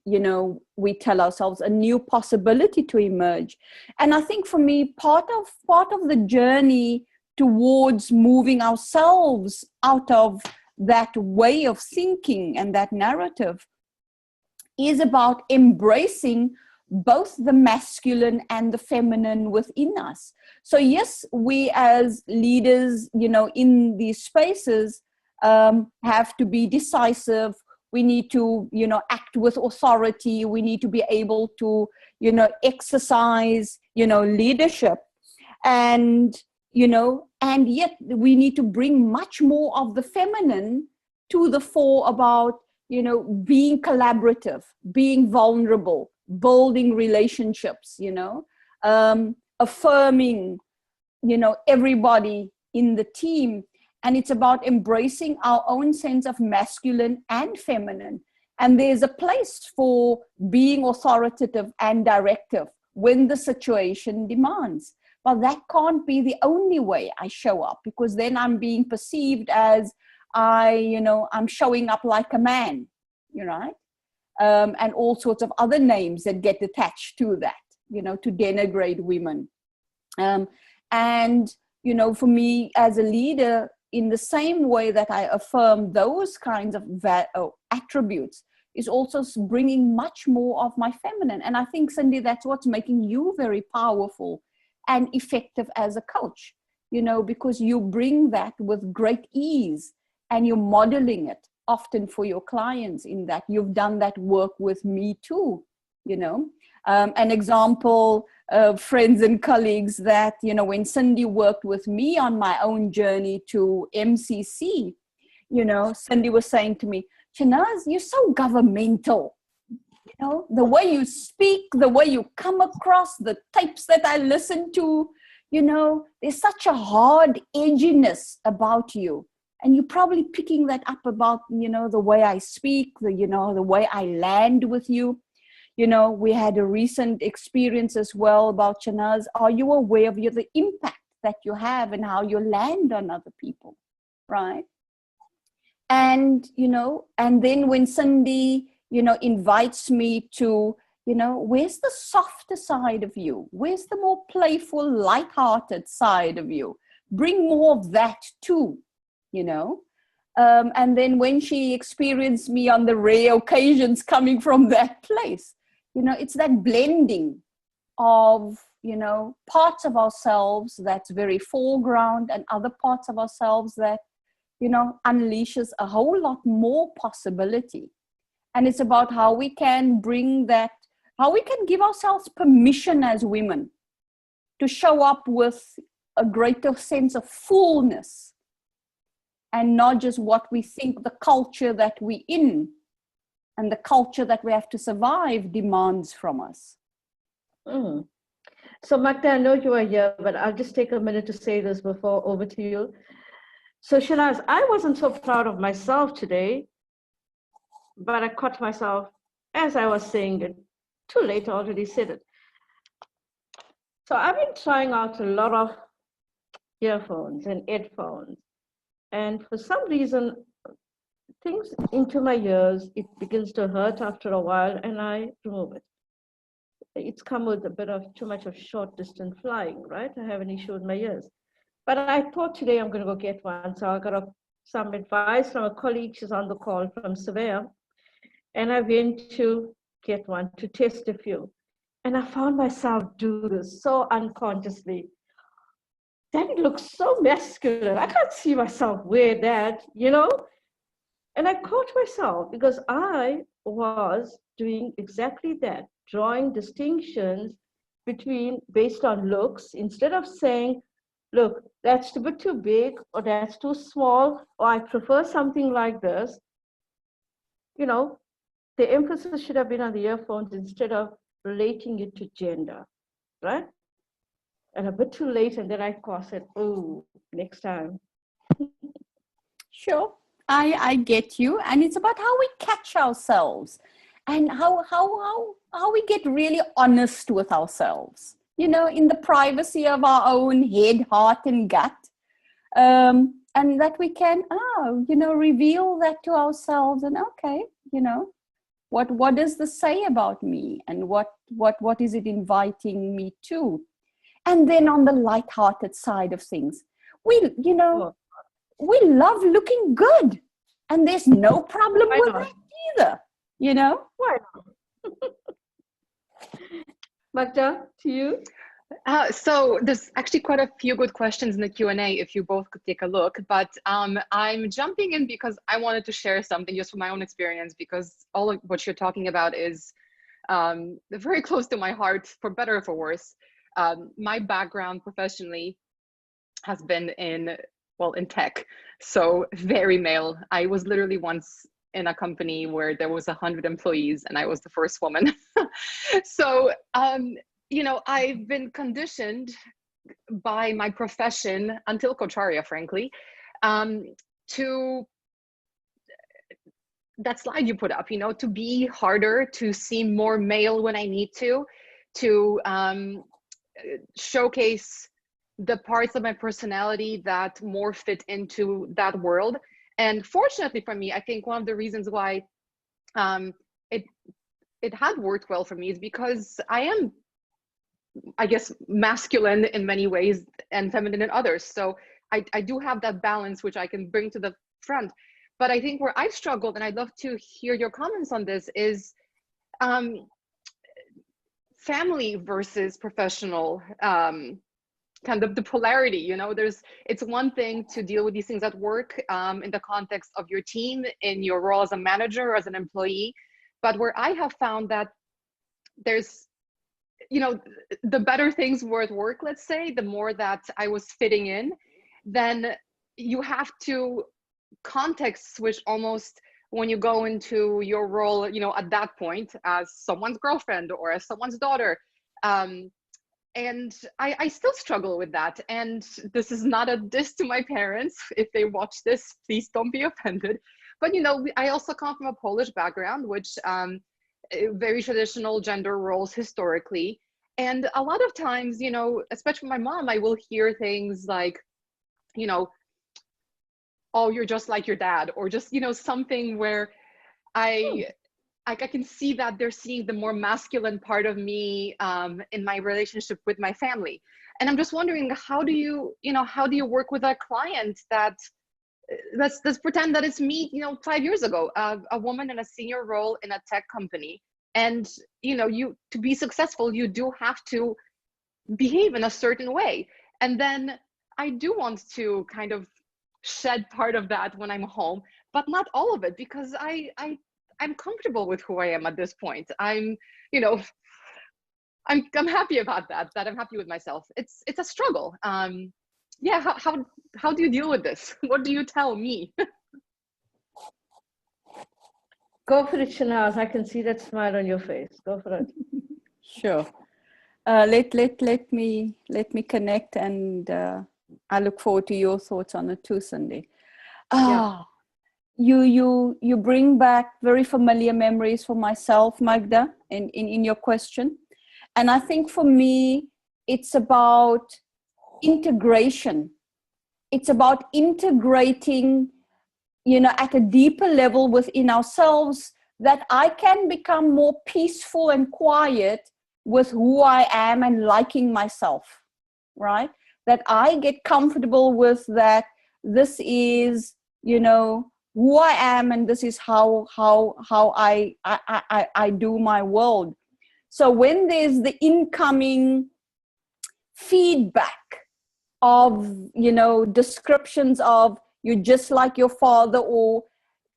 we tell ourselves, a new possibility to emerge. And I think for me, part of the journey towards moving ourselves out of that way of thinking and that narrative is about embracing both the masculine and the feminine within us. So yes, we as leaders, in these spaces have to be decisive. We need to, act with authority. We need to be able to, exercise, leadership. And yet we need to bring much more of the feminine to the fore about, being collaborative, being vulnerable, building relationships, affirming, everybody in the team. And it's about embracing our own sense of masculine and feminine. And there's a place for being authoritative and directive when the situation demands. But that can't be the only way I show up, because then I'm being perceived as I'm showing up like a man, right? And all sorts of other names that get attached to that, to denigrate women. And, for me as a leader, in the same way that I affirm those kinds of attributes, is also bringing much more of my feminine. And I think, Cindy, that's what's making you very powerful and effective as a coach, because you bring that with great ease and you're modeling it often for your clients in that you've done that work with me too, an example of friends and colleagues that, when Cindy worked with me on my own journey to MCC, Cindy was saying to me, Shanaz, you're so governmental. The way you speak, the way you come across, the tapes that I listen to, there's such a hard edginess about you. And you're probably picking that up about, the way I speak, the way I land with you. We had a recent experience as well about Shanaz. Are you aware of the impact that you have and how you land on other people, right? And, and then when Cindy, invites me to, where's the softer side of you? Where's the more playful, lighthearted side of you? Bring more of that too, and then when she experienced me on the rare occasions coming from that place, it's that blending of, parts of ourselves that's very foreground and other parts of ourselves that, unleashes a whole lot more possibility. And it's about how we can bring that, how we can give ourselves permission as women to show up with a greater sense of fullness and not just what we think the culture that we're in and the culture that we have to survive demands from us. Mm. So Magda, I know you are here, but I'll just take a minute to say this before over to you. So Shanaz, I wasn't so proud of myself today, but I caught myself as I was saying it. Too late, I already said it. So I've been trying out a lot of earphones and headphones. And for some reason, things into my ears, it begins to hurt after a while and I remove it. It's come with a bit of too much of short distance flying, right? I have an issue with my ears. But I thought today I'm going to go get one. So I got some advice from a colleague. She's on the call from Sevilla. And I went to get one to test a few. And I found myself do this so unconsciously. That it looks so masculine. I can't see myself wear that, And I caught myself because I was doing exactly that, drawing distinctions between based on looks, instead of saying, look, that's a bit too big, or that's too small, or I prefer something like this. The emphasis should have been on the earphones instead of relating it to gender, right? And a bit too late, and then I said, oh, next time. Sure, I get you. And it's about how we catch ourselves and how we get really honest with ourselves, in the privacy of our own head, heart, and gut. And that we can, reveal that to ourselves and, okay, what does this say about me? And what is it inviting me to? And then on the lighthearted side of things, we love looking good. And there's no problem with that either, Why not? Magda, to you? So there's actually quite a few good questions in the Q&A if you both could take a look, but I'm jumping in because I wanted to share something just from my own experience, because all of what you're talking about is very close to my heart, for better or for worse. My background professionally has been in tech, so very male. I was literally once in a company where there was 100 employees and I was the first woman. So, I've been conditioned by my profession until Coacharya, frankly, to that slide you put up, to be harder, to seem more male when I need to showcase the parts of my personality that more fit into that world. And fortunately for me, I think one of the reasons why it had worked well for me is because I am, I guess, masculine in many ways and feminine in others. So I do have that balance, which I can bring to the front. But I think where I've struggled, and I'd love to hear your comments on this, is family versus professional, kind of the polarity. It's one thing to deal with these things at work in the context of your team, in your role as a manager or as an employee. But where I have found that there's, the better things were at work, let's say, the more that I was fitting in, then you have to context switch almost when you go into your role, at that point as someone's girlfriend or as someone's daughter. And I still struggle with that. And this is not a diss to my parents. If they watch this, please don't be offended. But, I also come from a Polish background, which very traditional gender roles historically. And a lot of times, you know, especially my mom, I will hear things like, you know, oh, you're just like your dad, or just, you know, something where I can see that they're seeing the more masculine part of me in my relationship with my family. And I'm just wondering, how do you, you know, how do you work with a client that, let's pretend that it's me, you know, 5 years ago, a woman in a senior role in a tech company. And, you know, you, to be successful, you do have to behave in a certain way. And then I do want to kind of shed part of that when I'm home, but not all of it, because I'm comfortable with who I am at this point. I'm, you know, I'm happy about that I'm happy with myself. It's a struggle. Yeah, how do you deal with this? What do you tell me? Go for it, Shanaz. I can see that smile on your face. Go for it. Sure. Let me connect, and I look forward to your thoughts on it too, Cindy. You bring back very familiar memories for myself, Magda, in your question. And I think for me, it's about integration. It's about integrating, you know, at a deeper level within ourselves, that I can become more peaceful and quiet with who I am and liking myself, right? That I get comfortable with that this is, you know, who I am, and this is how I do my world. So when there's the incoming feedback of, you know, descriptions of you're just like your father, or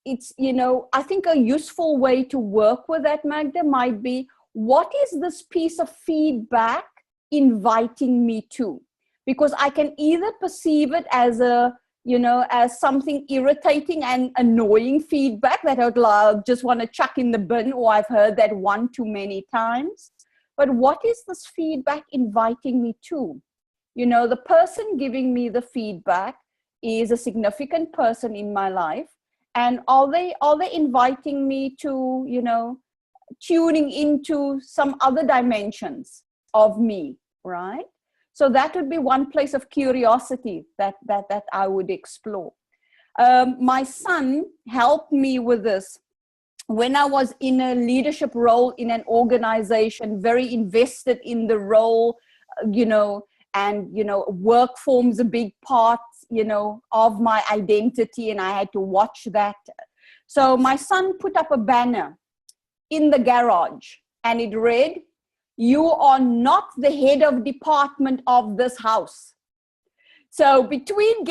it's, you know, I think a useful way to work with that, Magda, might be, what is this piece of feedback inviting me to? Because I can either perceive it as a, you know, as something irritating and annoying feedback that I'd just want to chuck in the bin, or I've heard that one too many times. But what is this feedback inviting me to? You know, the person giving me the feedback is a significant person in my life. And are they inviting me to, you know, tuning into some other dimensions of me, right? So that would be one place of curiosity that I would explore. My son helped me with this when I was in a leadership role in an organization, very invested in the role, you know, and, you know, work forms a big part, you know, of my identity, and I had to watch that. So my son put up a banner in the garage, and it read, "You are not the head of department of this house." So between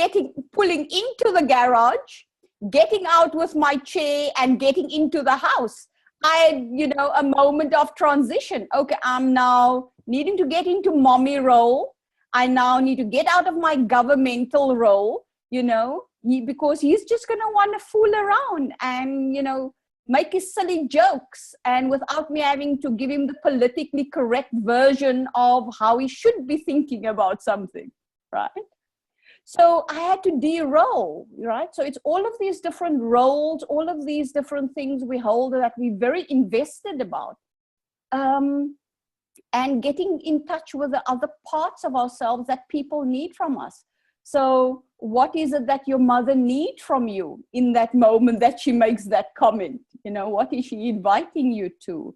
pulling into the garage, getting out with my chair, and getting into the house, I had, you know, a moment of transition. Okay, I'm now needing to get into mommy role. I now need to get out of my governmental role, you know, because he's just going to want to fool around and, you know, make his silly jokes, and without me having to give him the politically correct version of how he should be thinking about something, right? So I had to de-roll, right? So it's all of these different roles, all of these different things we hold that we're very invested about. And getting in touch with the other parts of ourselves that people need from us. So what is it that your mother needs from you in that moment that she makes that comment? You know, what is she inviting you to?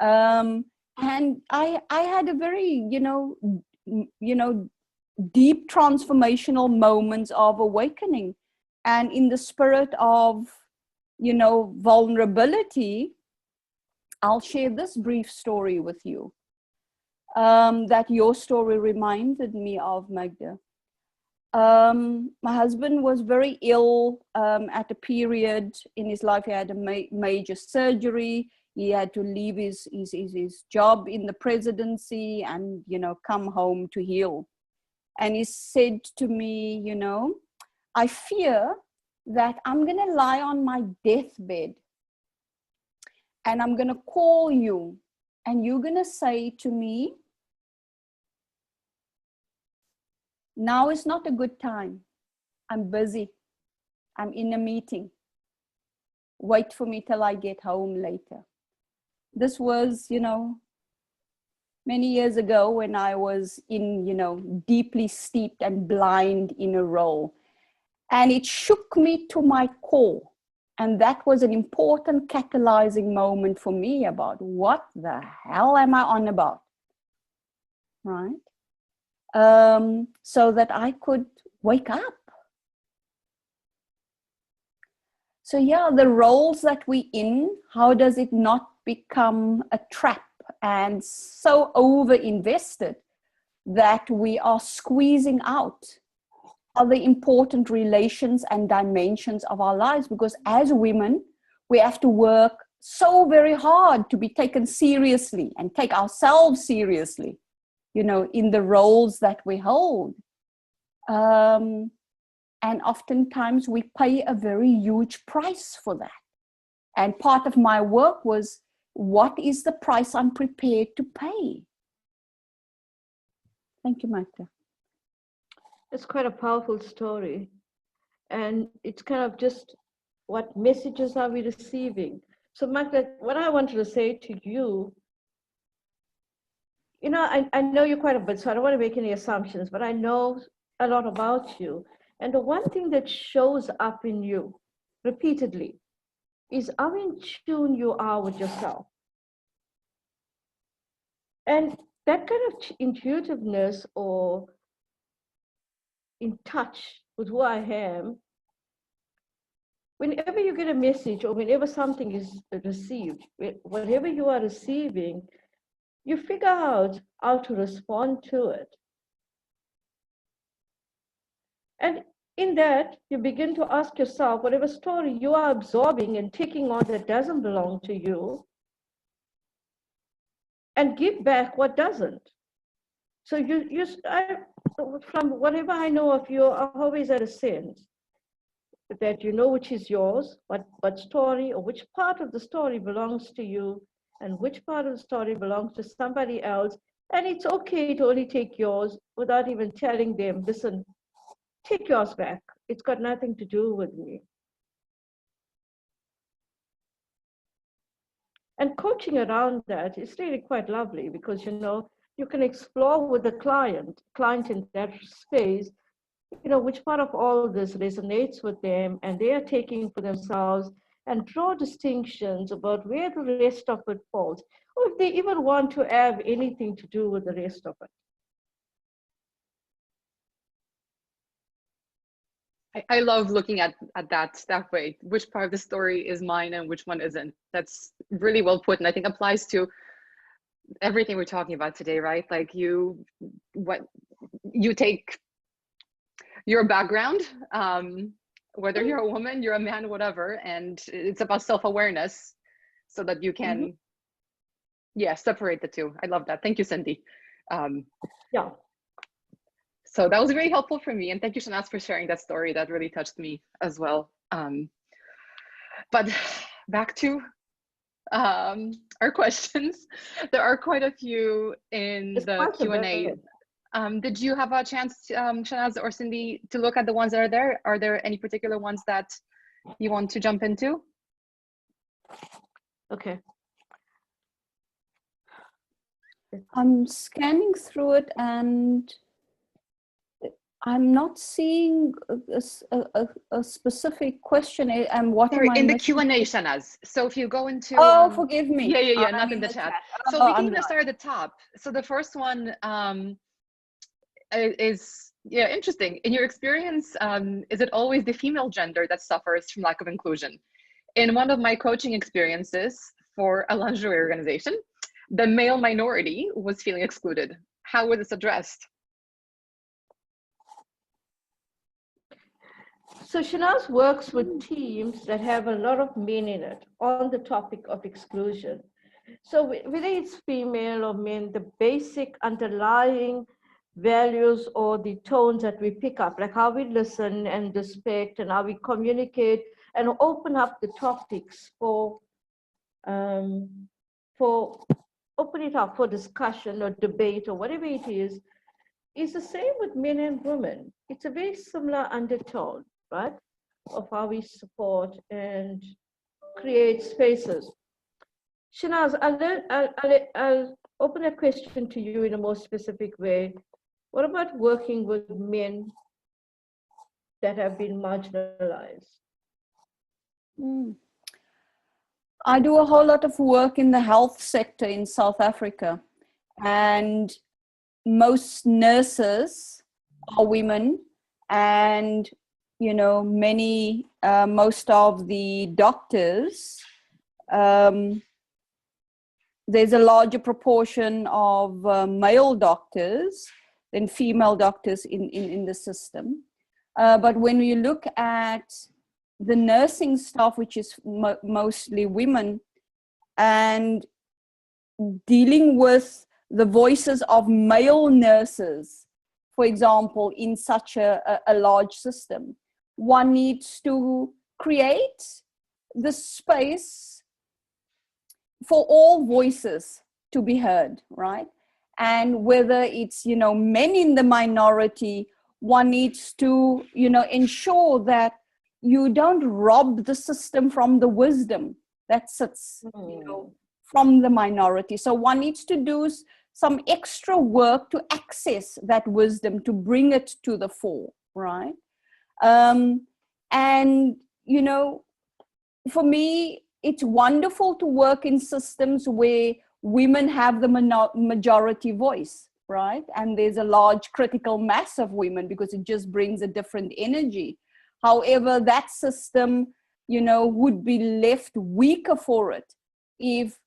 And I had a very, you know, deep transformational moments of awakening. And in the spirit of, you know, vulnerability, I'll share this brief story with you. That your story reminded me of, Magda. My husband was very ill at a period in his life. He had a major surgery. He had to leave his job in the presidency and, you know, come home to heal. And he said to me, you know, I fear that I'm going to lie on my deathbed and I'm going to call you, and you're going to say to me, now is not a good time. I'm busy. I'm in a meeting. Wait for me till I get home later. This was, many years ago when I was in, deeply steeped and blind in a role. And it shook me to my core. And that was an important catalyzing moment for me about what the hell am I on about, right? So that I could wake up. So yeah, the roles that we in, how does it not become a trap and so over-invested that we are squeezing out other important relations and dimensions of our lives? Because as women, we have to work so very hard to be taken seriously and take ourselves seriously, in the roles that we hold. And oftentimes we pay a very huge price for that. And part of my work was, what is the price I'm prepared to pay? Thank you, Magda. It's quite a powerful story. And it's kind of just, what messages are we receiving? So Magda, what I wanted to say to you, I know you quite a bit, so I don't want to make any assumptions, but I know a lot about you. And the one thing that shows up in you repeatedly is how in tune you are with yourself. And that kind of intuitiveness or in touch with who I am, whenever you get a message or whenever something is received, whatever you are receiving, you figure out how to respond to it. And in that, you begin to ask yourself, whatever story you are absorbing and taking on that doesn't belong to you, and give back what doesn't. So from whatever I know of you, I'm always at a sense that you know which is yours, what story or which part of the story belongs to you, and which part of the story belongs to somebody else. And it's okay to only take yours without even telling them, listen, take yours back. It's got nothing to do with me. And coaching around that is really quite lovely because, you can explore with the client in that space, which part of all of this resonates with them and they are taking for themselves, and draw distinctions about where the rest of it falls, or if they even want to have anything to do with the rest of it. I love looking at that way. Which part of the story is mine and which one isn't? That's really well put, and I think applies to everything we're talking about today, right? Like you take your background, whether you're a woman, you're a man, whatever, and it's about self-awareness so that you can, separate the two. I love that. Thank you, Cindy. Yeah. So that was very helpful for me. And thank you, Shanaz, for sharing that story. That really touched me as well. But back to our questions. There are quite a few in the Q&A. Did you have a chance, Shanaz or Cindy, to look at the ones that are there? Are there any particular ones that you want to jump into? Okay. I'm scanning through it and I'm not seeing a specific question. And what Sorry, am I in the missing? Q&A, Shanaz. So if you go into forgive me. Yeah, not in the chat. So we can even start at the top. So the first one is interesting. In your experience, is it always the female gender that suffers from lack of inclusion? In one of my coaching experiences for a lingerie organization, the male minority was feeling excluded. How was this addressed? So Shanaz works with teams that have a lot of men in it on the topic of exclusion. So whether it's female or men, the basic underlying values or the tones that we pick up, like how we listen and respect and how we communicate and open up the topics for open it up for discussion or debate or whatever it is the same with men and women. It's a very similar undertone, right, of how we support and create spaces. Shanaz, I'll open a question to you in a more specific way. What about working with men that have been marginalized? I do a whole lot of work in the health sector in South Africa, and most nurses are women, and most of the doctors, there's a larger proportion of male doctors than female doctors in the system. But when you look at the nursing staff, which is mostly women, and dealing with the voices of male nurses, for example, in such a large system, one needs to create the space for all voices to be heard, right? And whether it's, men in the minority, one needs to, ensure that you don't rob the system from the wisdom that sits, from the minority. So one needs to do some extra work to access that wisdom, to bring it to the fore, right? And, for me, it's wonderful to work in systems where women have the majority voice, right? And there's a large critical mass of women, because it just brings a different energy. However, that system, would be left weaker for it if,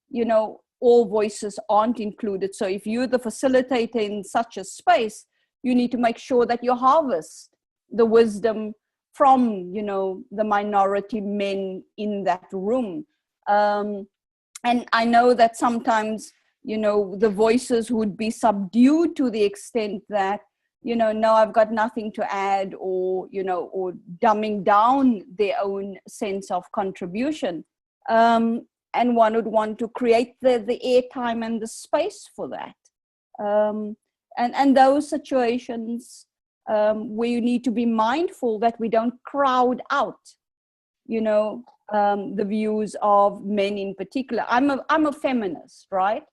all voices aren't included. So if you're the facilitator in such a space, you need to make sure that you harvest the wisdom from, the minority men in that room. And I know that sometimes, the voices would be subdued to the extent that, no, I've got nothing to add, or, or dumbing down their own sense of contribution. And one would want to create the airtime and the space for that. And those situations where you need to be mindful that we don't crowd out, the views of men in particular. I'm a feminist, right?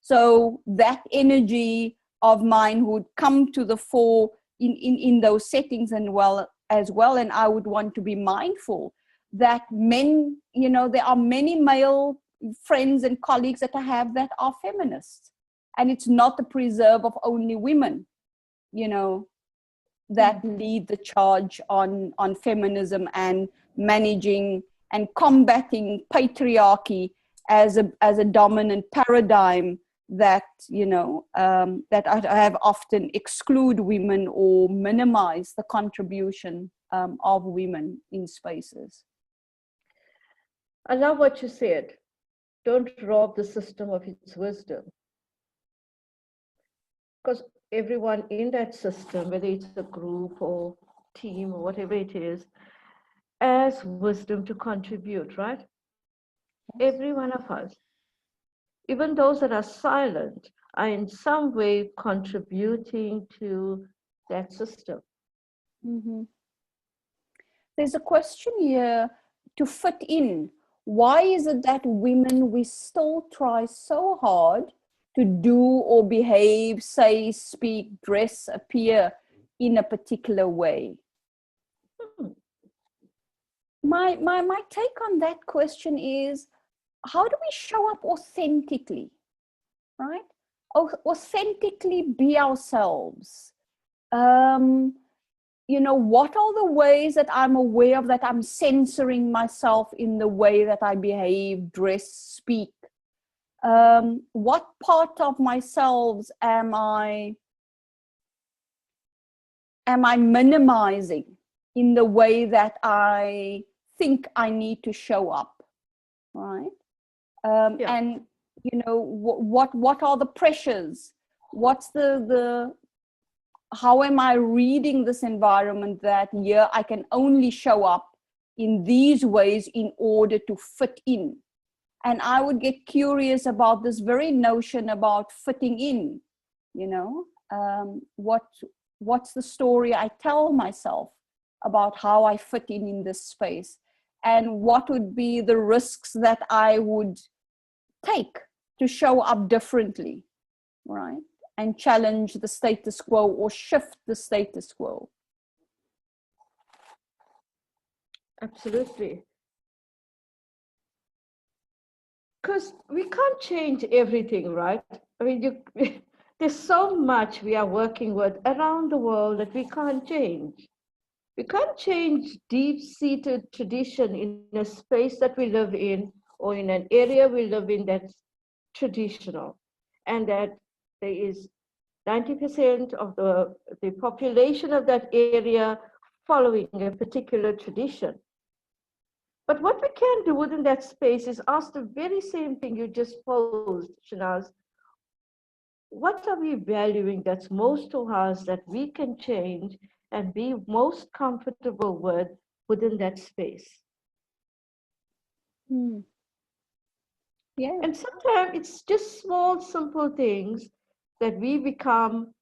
So that energy of mine would come to the fore in those settings as well. And I would want to be mindful that men, there are many male friends and colleagues that I have that are feminists. And it's not the preserve of only women, that lead the charge on feminism and managing and combating patriarchy as a dominant paradigm that, that I have often exclude women or minimize the contribution of women in spaces. I love what you said. Don't rob the system of its wisdom. Because everyone in that system, whether it's a group or team or whatever it is, has wisdom to contribute, right? Every one of us, even those that are silent, are in some way contributing to that system. Mm-hmm. There's a question here to fit in. Why is it that women, we still try so hard to do or behave, say, speak, dress, appear in a particular way? My take on that question is, how do we show up authentically, right? Authentically be ourselves. What are the ways that I'm aware of that I'm censoring myself in the way that I behave, dress, speak? What part of myself am I minimizing in the way that I think I need to show up, right? And what are the pressures? What's how am I reading this environment that I can only show up in these ways in order to fit in? And I would get curious about this very notion about fitting in, what's the story I tell myself about how I fit in this space, and what would be the risks that I would take to show up differently, right? And challenge the status quo or shift the status quo. Absolutely. Because we can't change everything, right? I mean, there's so much we are working with around the world that we can't change. We can't change deep-seated tradition in a space that we live in or in an area we live in that's traditional, and that there is 90% of the population of that area following a particular tradition. But what we can do within that space is ask the very same thing you just posed, Shanaz. What are we valuing that's most to us that we can change and be most comfortable with within that space? Yeah. And sometimes it's just small, simple things that we become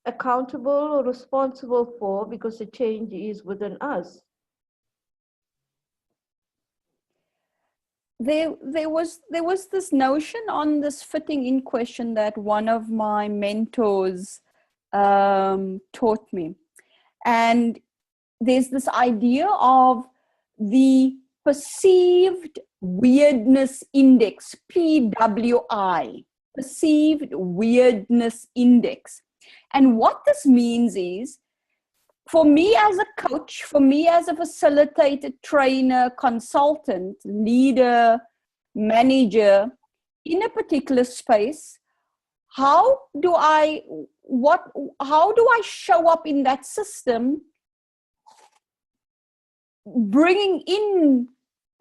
accountable or responsible for because the change is within us. There was this notion on this fitting in question that one of my mentors taught me, and there's this idea of the perceived weirdness index, PWI, perceived weirdness index. And what this means is, for me as a coach, for me as a facilitator, trainer, consultant, leader, manager in a particular space, how do I show up in that system, bringing in,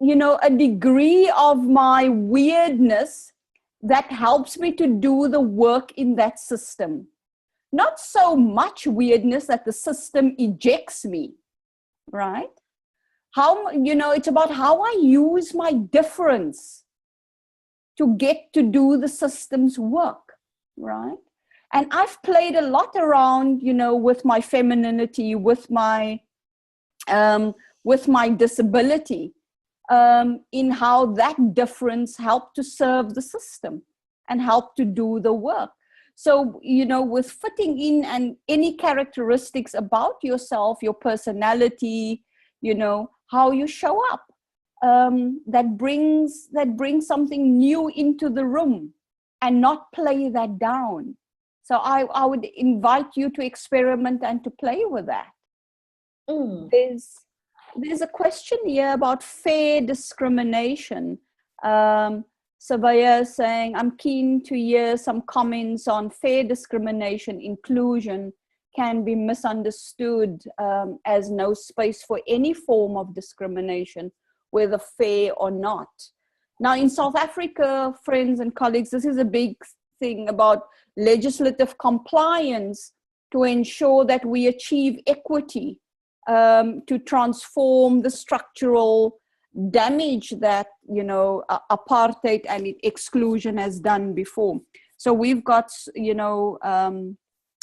a degree of my weirdness that helps me to do the work in that system? Not so much weirdness that the system ejects me, right? It's about how I use my difference to get to do the system's work, right? And I've played a lot around, with my femininity, with my disability, in how that difference helped to serve the system and help to do the work. So, with fitting in and any characteristics about yourself, your personality, how you show up, that brings something new into the room and not play that down. So I would invite you to experiment and to play with that. There's a question here about fair discrimination. Savaya is saying, I'm keen to hear some comments on fair discrimination. Inclusion can be misunderstood as no space for any form of discrimination, whether fair or not. Now, in South Africa, friends and colleagues, this is a big thing about legislative compliance to ensure that we achieve equity, to transform the structural damage that apartheid and exclusion has done before. So we've got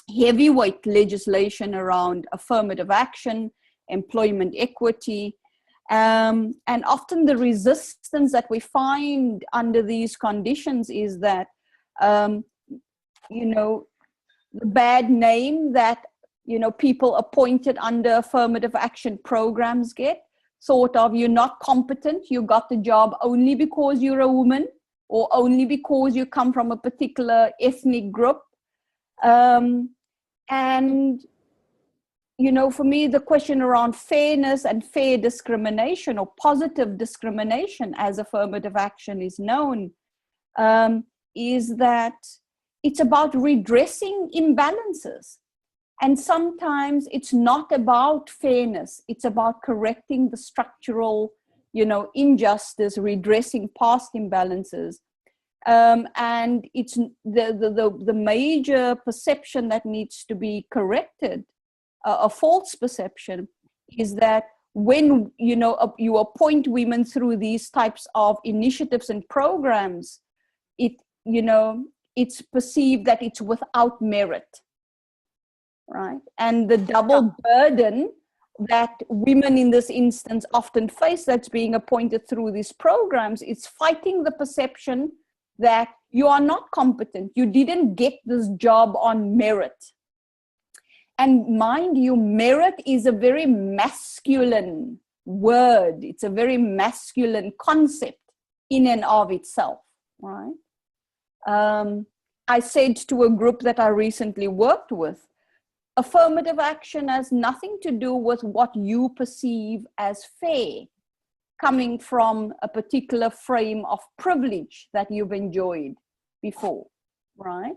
heavyweight legislation around affirmative action, employment equity, and often the resistance that we find under these conditions is that the bad name that people appointed under affirmative action programs get. Thought of, you're not competent, you got the job only because you're a woman or only because you come from a particular ethnic group. And, for me, the question around fairness and fair discrimination or positive discrimination, as affirmative action is known, is that it's about redressing imbalances. And sometimes it's not about fairness. It's about correcting the structural, injustice, redressing past imbalances. And it's the major perception that needs to be corrected, a false perception, is that when, you appoint women through these types of initiatives and programs, it's perceived that it's without merit. Right. And the double burden that women in this instance often face that's being appointed through these programs is fighting the perception that you are not competent, you didn't get this job on merit. And mind you, merit is a very masculine word. It's a very masculine concept in and of itself, right? I said to a group that I recently worked with, affirmative action has nothing to do with what you perceive as fair, coming from a particular frame of privilege that you've enjoyed before, right?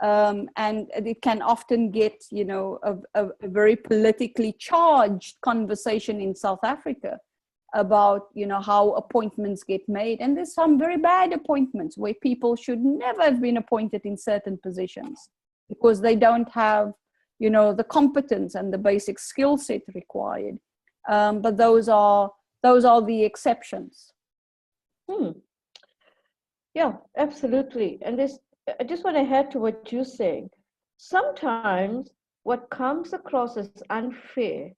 And it can often get, you know, a very politically charged conversation in South Africa about, you know, how appointments get made. And there's some very bad appointments where people should never have been appointed in certain positions because they don't have, you know, the competence and the basic skill set required. But those are the exceptions. Yeah, absolutely. And I just want to add to what you're saying. Sometimes what comes across as unfair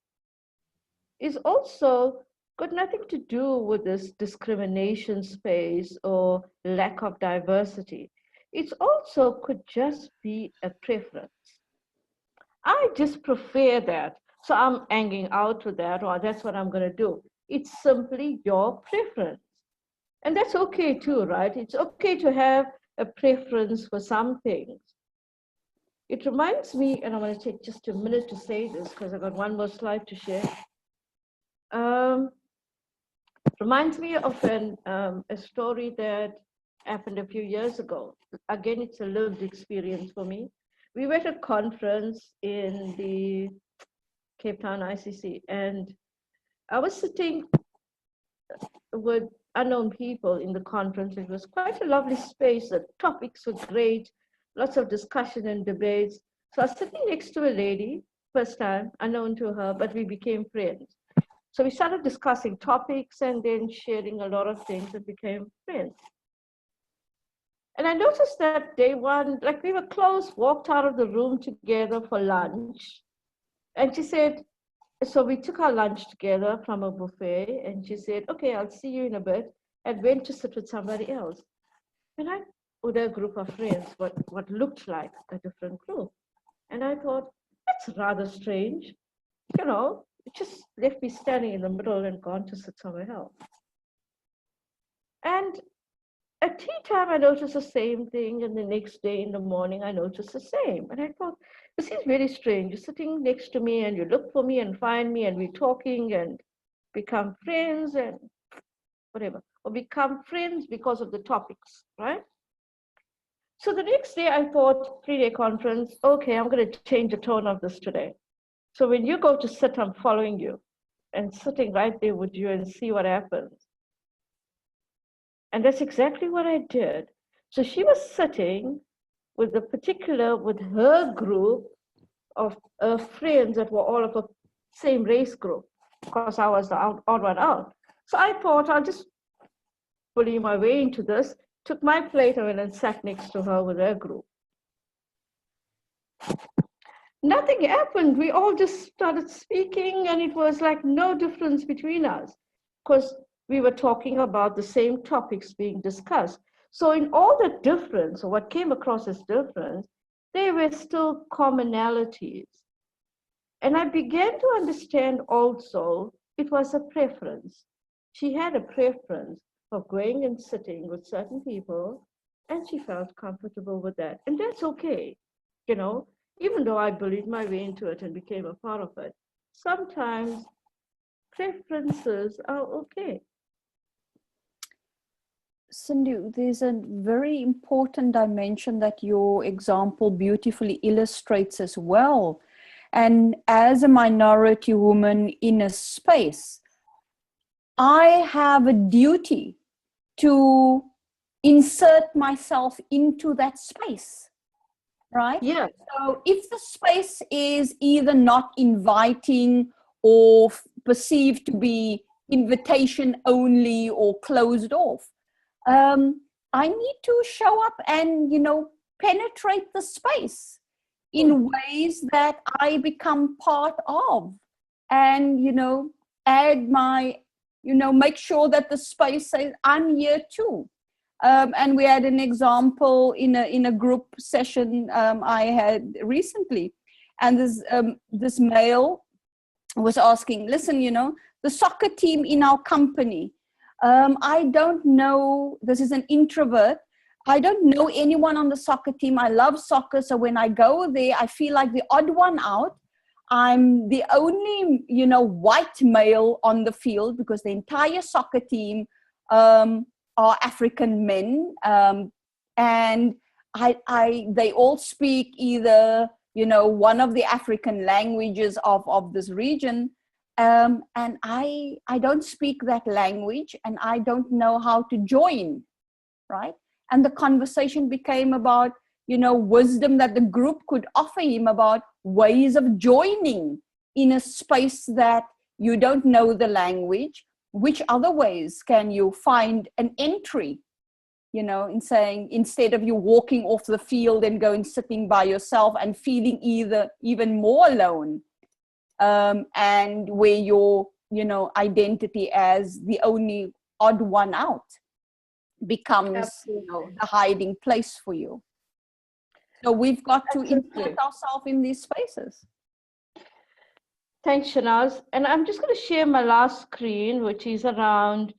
is also got nothing to do with this discrimination space or lack of diversity. It's also could just be a preference. I just prefer that. So I'm hanging out with that, or that's what I'm going to do. It's simply your preference. And that's okay too, right? It's okay to have a preference for some things. It reminds me, and I want to take just a minute to say this because I've got one more slide to share. Reminds me of a story that happened a few years ago. Again, it's a lived experience for me. We were at a conference in the Cape Town ICC, and I was sitting with unknown people in the conference. It was quite a lovely space. The topics were great, lots of discussion and debates. So I was sitting next to a lady, first time, unknown to her, but we became friends. So we started discussing topics and then sharing a lot of things and became friends. And I noticed that day one, like we were close, walked out of the room together for lunch. And she said, so we took our lunch together from a buffet, and she said, okay, I'll see you in a bit, and went to sit with somebody else. And I, with a group of friends, what looked like a different group. And I thought, that's rather strange. You know, it just left me standing in the middle and gone to sit somewhere else. And at tea time, I noticed the same thing, and the next day in the morning, I noticed the same. And I thought, this is very strange. You're sitting next to me, and you look for me and find me, and we're talking and become friends and whatever, or become friends because of the topics, right? So the next day, I thought, 3-day conference, okay, I'm going to change the tone of this today. So when you go to sit, I'm following you and sitting right there with you and see what happens. And that's exactly what I did. So she was sitting with her group of friends that were all of the same race group, because I was the odd one out. So I thought I'll just bully my way into this, took my plate and went and sat next to her with her group. Nothing happened. We all just started speaking, and it was like no difference between us because we were talking about the same topics being discussed. So in all the difference, or what came across as difference, there were still commonalities. And I began to understand also it was a preference. She had a preference of going and sitting with certain people, and she felt comfortable with that. And that's okay, you know, even though I bullied my way into it and became a part of it. Sometimes preferences are okay. Cindy, there's a very important dimension that your example beautifully illustrates as well. And as a minority woman in a space, I have a duty to insert myself into that space, right? Yeah. So if the space is either not inviting or perceived to be invitation only or closed off, I need to show up and, you know, penetrate the space in ways that I become part of, and, you know, add my, you know, make sure that the space says I'm here too. And we had an example in a group session I had recently, and this male was asking, listen, the soccer team in our company, I don't know, this is an introvert, I don't know anyone on the soccer team. I love soccer, so when I go there, I feel like the odd one out. I'm the only, white male on the field because the entire soccer team are African men, and they all speak either, one of the African languages of this region, and I don't speak that language, and I don't know how to join, right? And the conversation became about, wisdom that the group could offer him about ways of joining in a space that you don't know the language. Which other ways can you find an entry, in saying, instead of you walking off the field and going sitting by yourself and feeling even more alone, and where your, identity as the only odd one out becomes a hiding place for you. So we've got to insert ourselves in these spaces. Thanks, Shanaz. And I'm just going to share my last screen, which is around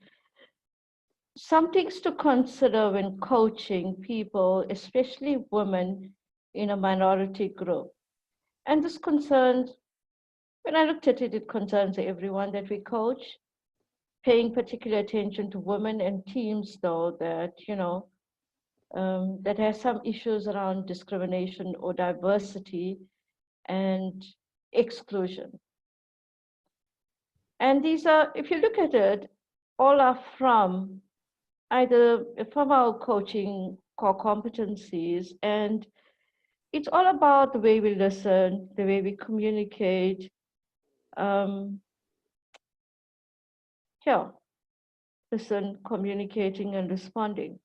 some things to consider when coaching people, especially women in a minority group. And this concerns, when I looked at it, it concerns everyone that we coach, paying particular attention to women and teams, though, that, that has some issues around discrimination or diversity and exclusion. And these are, if you look at it, all are from either from our coaching core competencies, and it's all about the way we listen, the way we communicate. Listen, communicating, and responding.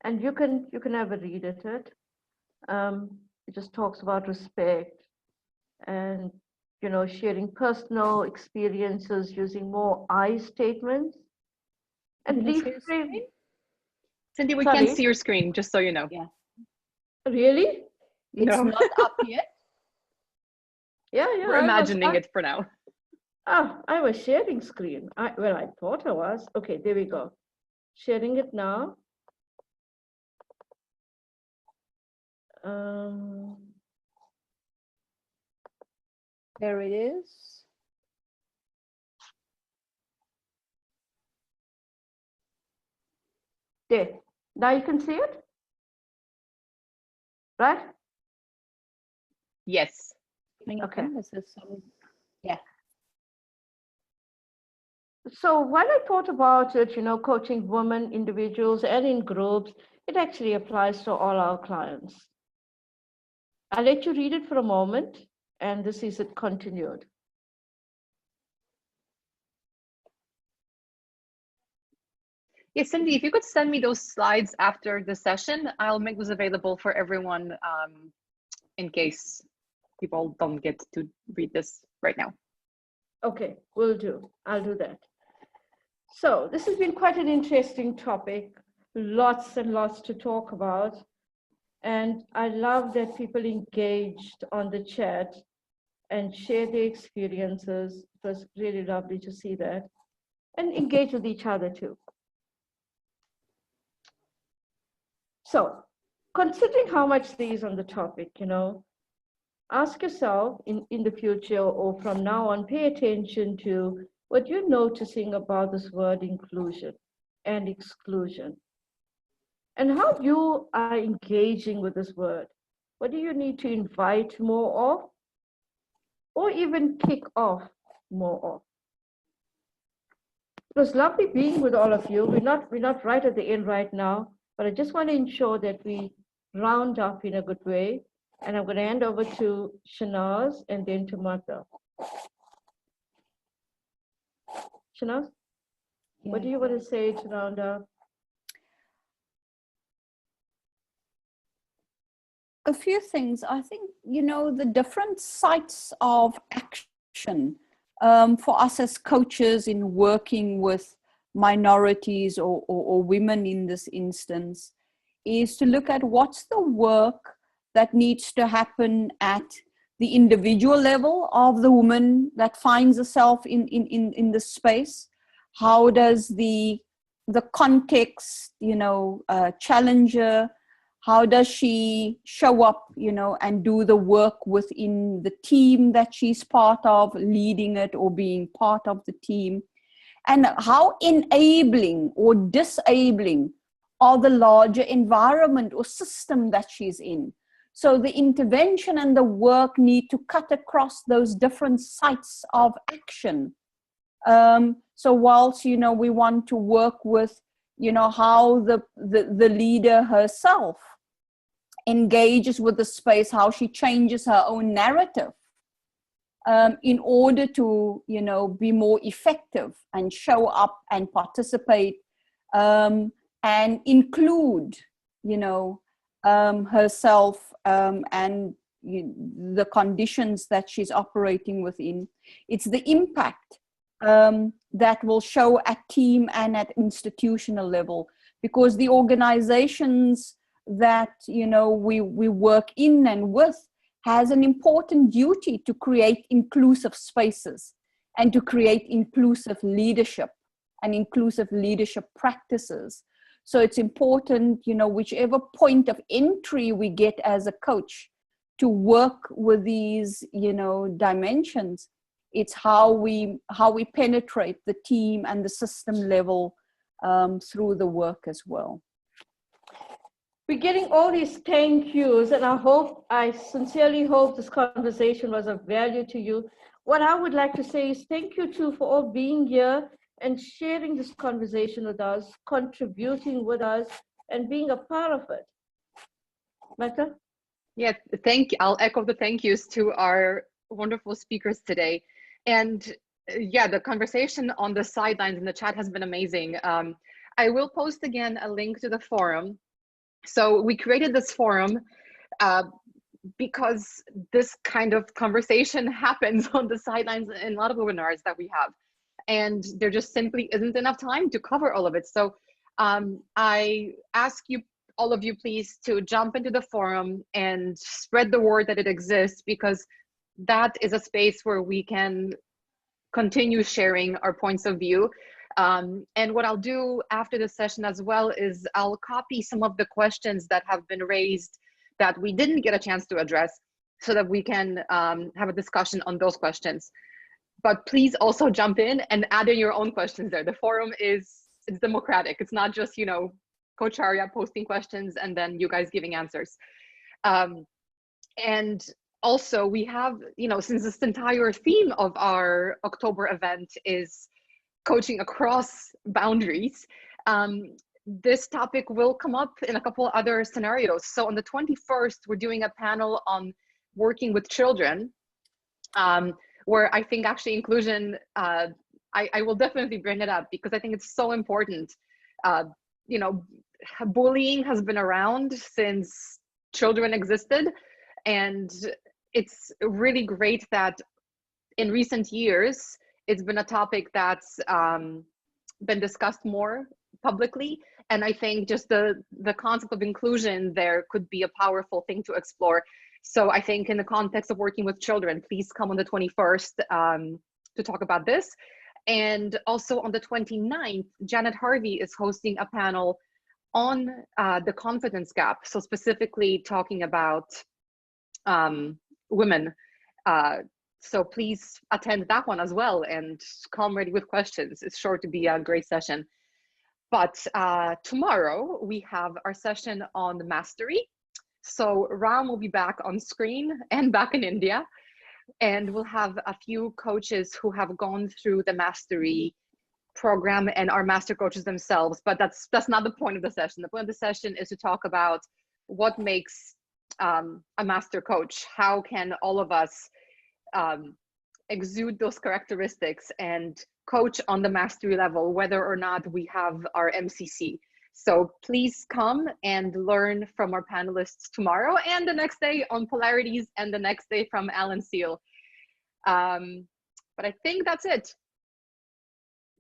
And you can have a read at it. It just talks about respect and sharing personal experiences using more I statements. And reframe. Cindy, we can't see your screen, just so you know. Yeah. Really? It's not up yet. Yeah. We're imagining it for now. I was sharing screen. I thought I was. Okay, there we go. Sharing it now. There it is. There. Now you can see it? Right? Yes. Okay. This is yeah. So while I thought about it, coaching women, individuals, and in groups, it actually applies to all our clients. I'll let you read it for a moment, and this is it continued. Yes, Cindy, if you could send me those slides after the session, I'll make those available for everyone in case people don't get to read this right now. Okay, will do. I'll do that. So this has been quite an interesting topic, lots and lots to talk about. And I love that people engaged on the chat and share their experiences. It was really lovely to see that. And engage with each other too. So considering how much there is on the topic, ask yourself in the future or from now on, pay attention to what you're noticing about this word inclusion and exclusion, and how you are engaging with this word. What do you need to invite more of, or even kick off more of? It was lovely being with all of you. We're not right at the end right now, but I just want to ensure that we round up in a good way. And I'm going to hand over to Shanaz and then to Martha. Shanaz, what do you want to say to round up? A few things. I think, the different sites of action for us as coaches in working with minorities or women in this instance, is to look at what's the work that needs to happen at the individual level of the woman that finds herself in this space. How does the context, challenge her? How does she show up, and do the work within the team that she's part of, leading it or being part of the team? And how enabling or disabling are the larger environment or system that she's in? So the intervention and the work need to cut across those different sites of action. So whilst, we want to work with, how the leader herself engages with the space, how she changes her own narrative in order to, be more effective and show up and participate and include, herself and the conditions that she's operating within. It's the impact that will show at team and at institutional level, because the organizations that we work in and with has an important duty to create inclusive spaces and to create inclusive leadership and inclusive leadership practices. So it's important, whichever point of entry we get as a coach, to work with these, dimensions. It's how we penetrate the team and the system level through the work as well. We're getting all these thank yous, and I sincerely hope this conversation was of value to you. What I would like to say is thank you too for all being here and sharing this conversation with us, contributing with us, and being a part of it. Mecca? Yeah, I'll echo the thank yous to our wonderful speakers today. And yeah, the conversation on the sidelines in the chat has been amazing. I will post again a link to the forum. So we created this forum because this kind of conversation happens on the sidelines in a lot of webinars that we have. And there just simply isn't enough time to cover all of it. So I ask you, all of you, please, to jump into the forum and spread the word that it exists, because that is a space where we can continue sharing our points of view. And what I'll do after the session as well is I'll copy some of the questions that have been raised that we didn't get a chance to address, so that we can have a discussion on those questions. But please also jump in and add in your own questions there. The forum it's democratic. It's not just, Coacharya posting questions and then you guys giving answers. And also we have, since this entire theme of our October event is coaching across boundaries, this topic will come up in a couple other scenarios. So on the 21st, we're doing a panel on working with children, where I think actually inclusion, I will definitely bring it up because I think it's so important. Bullying has been around since children existed, and it's really great that in recent years, it's been a topic that's been discussed more publicly. And I think just the concept of inclusion there could be a powerful thing to explore. So I think in the context of working with children, please come on the 21st to talk about this. And also on the 29th, Janet Harvey is hosting a panel on the confidence gap. So specifically talking about women. So please attend that one as well and come ready with questions. It's sure to be a great session. But tomorrow we have our session on mastery. So Ram will be back on screen and back in India. And we'll have a few coaches who have gone through the mastery program and are master coaches themselves. But that's not the point of the session. The point of the session is to talk about what makes a master coach. How can all of us exude those characteristics and coach on the mastery level, whether or not we have our MCC. So please come and learn from our panelists tomorrow and the next day on polarities and the next day from Alan Seal. But I think that's it.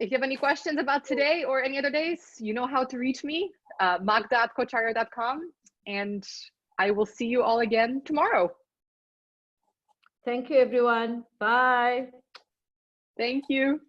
If you have any questions about today or any other days, you know how to reach me, magda@coacharya.com, and I will see you all again tomorrow. Thank you, everyone. Bye. Thank you.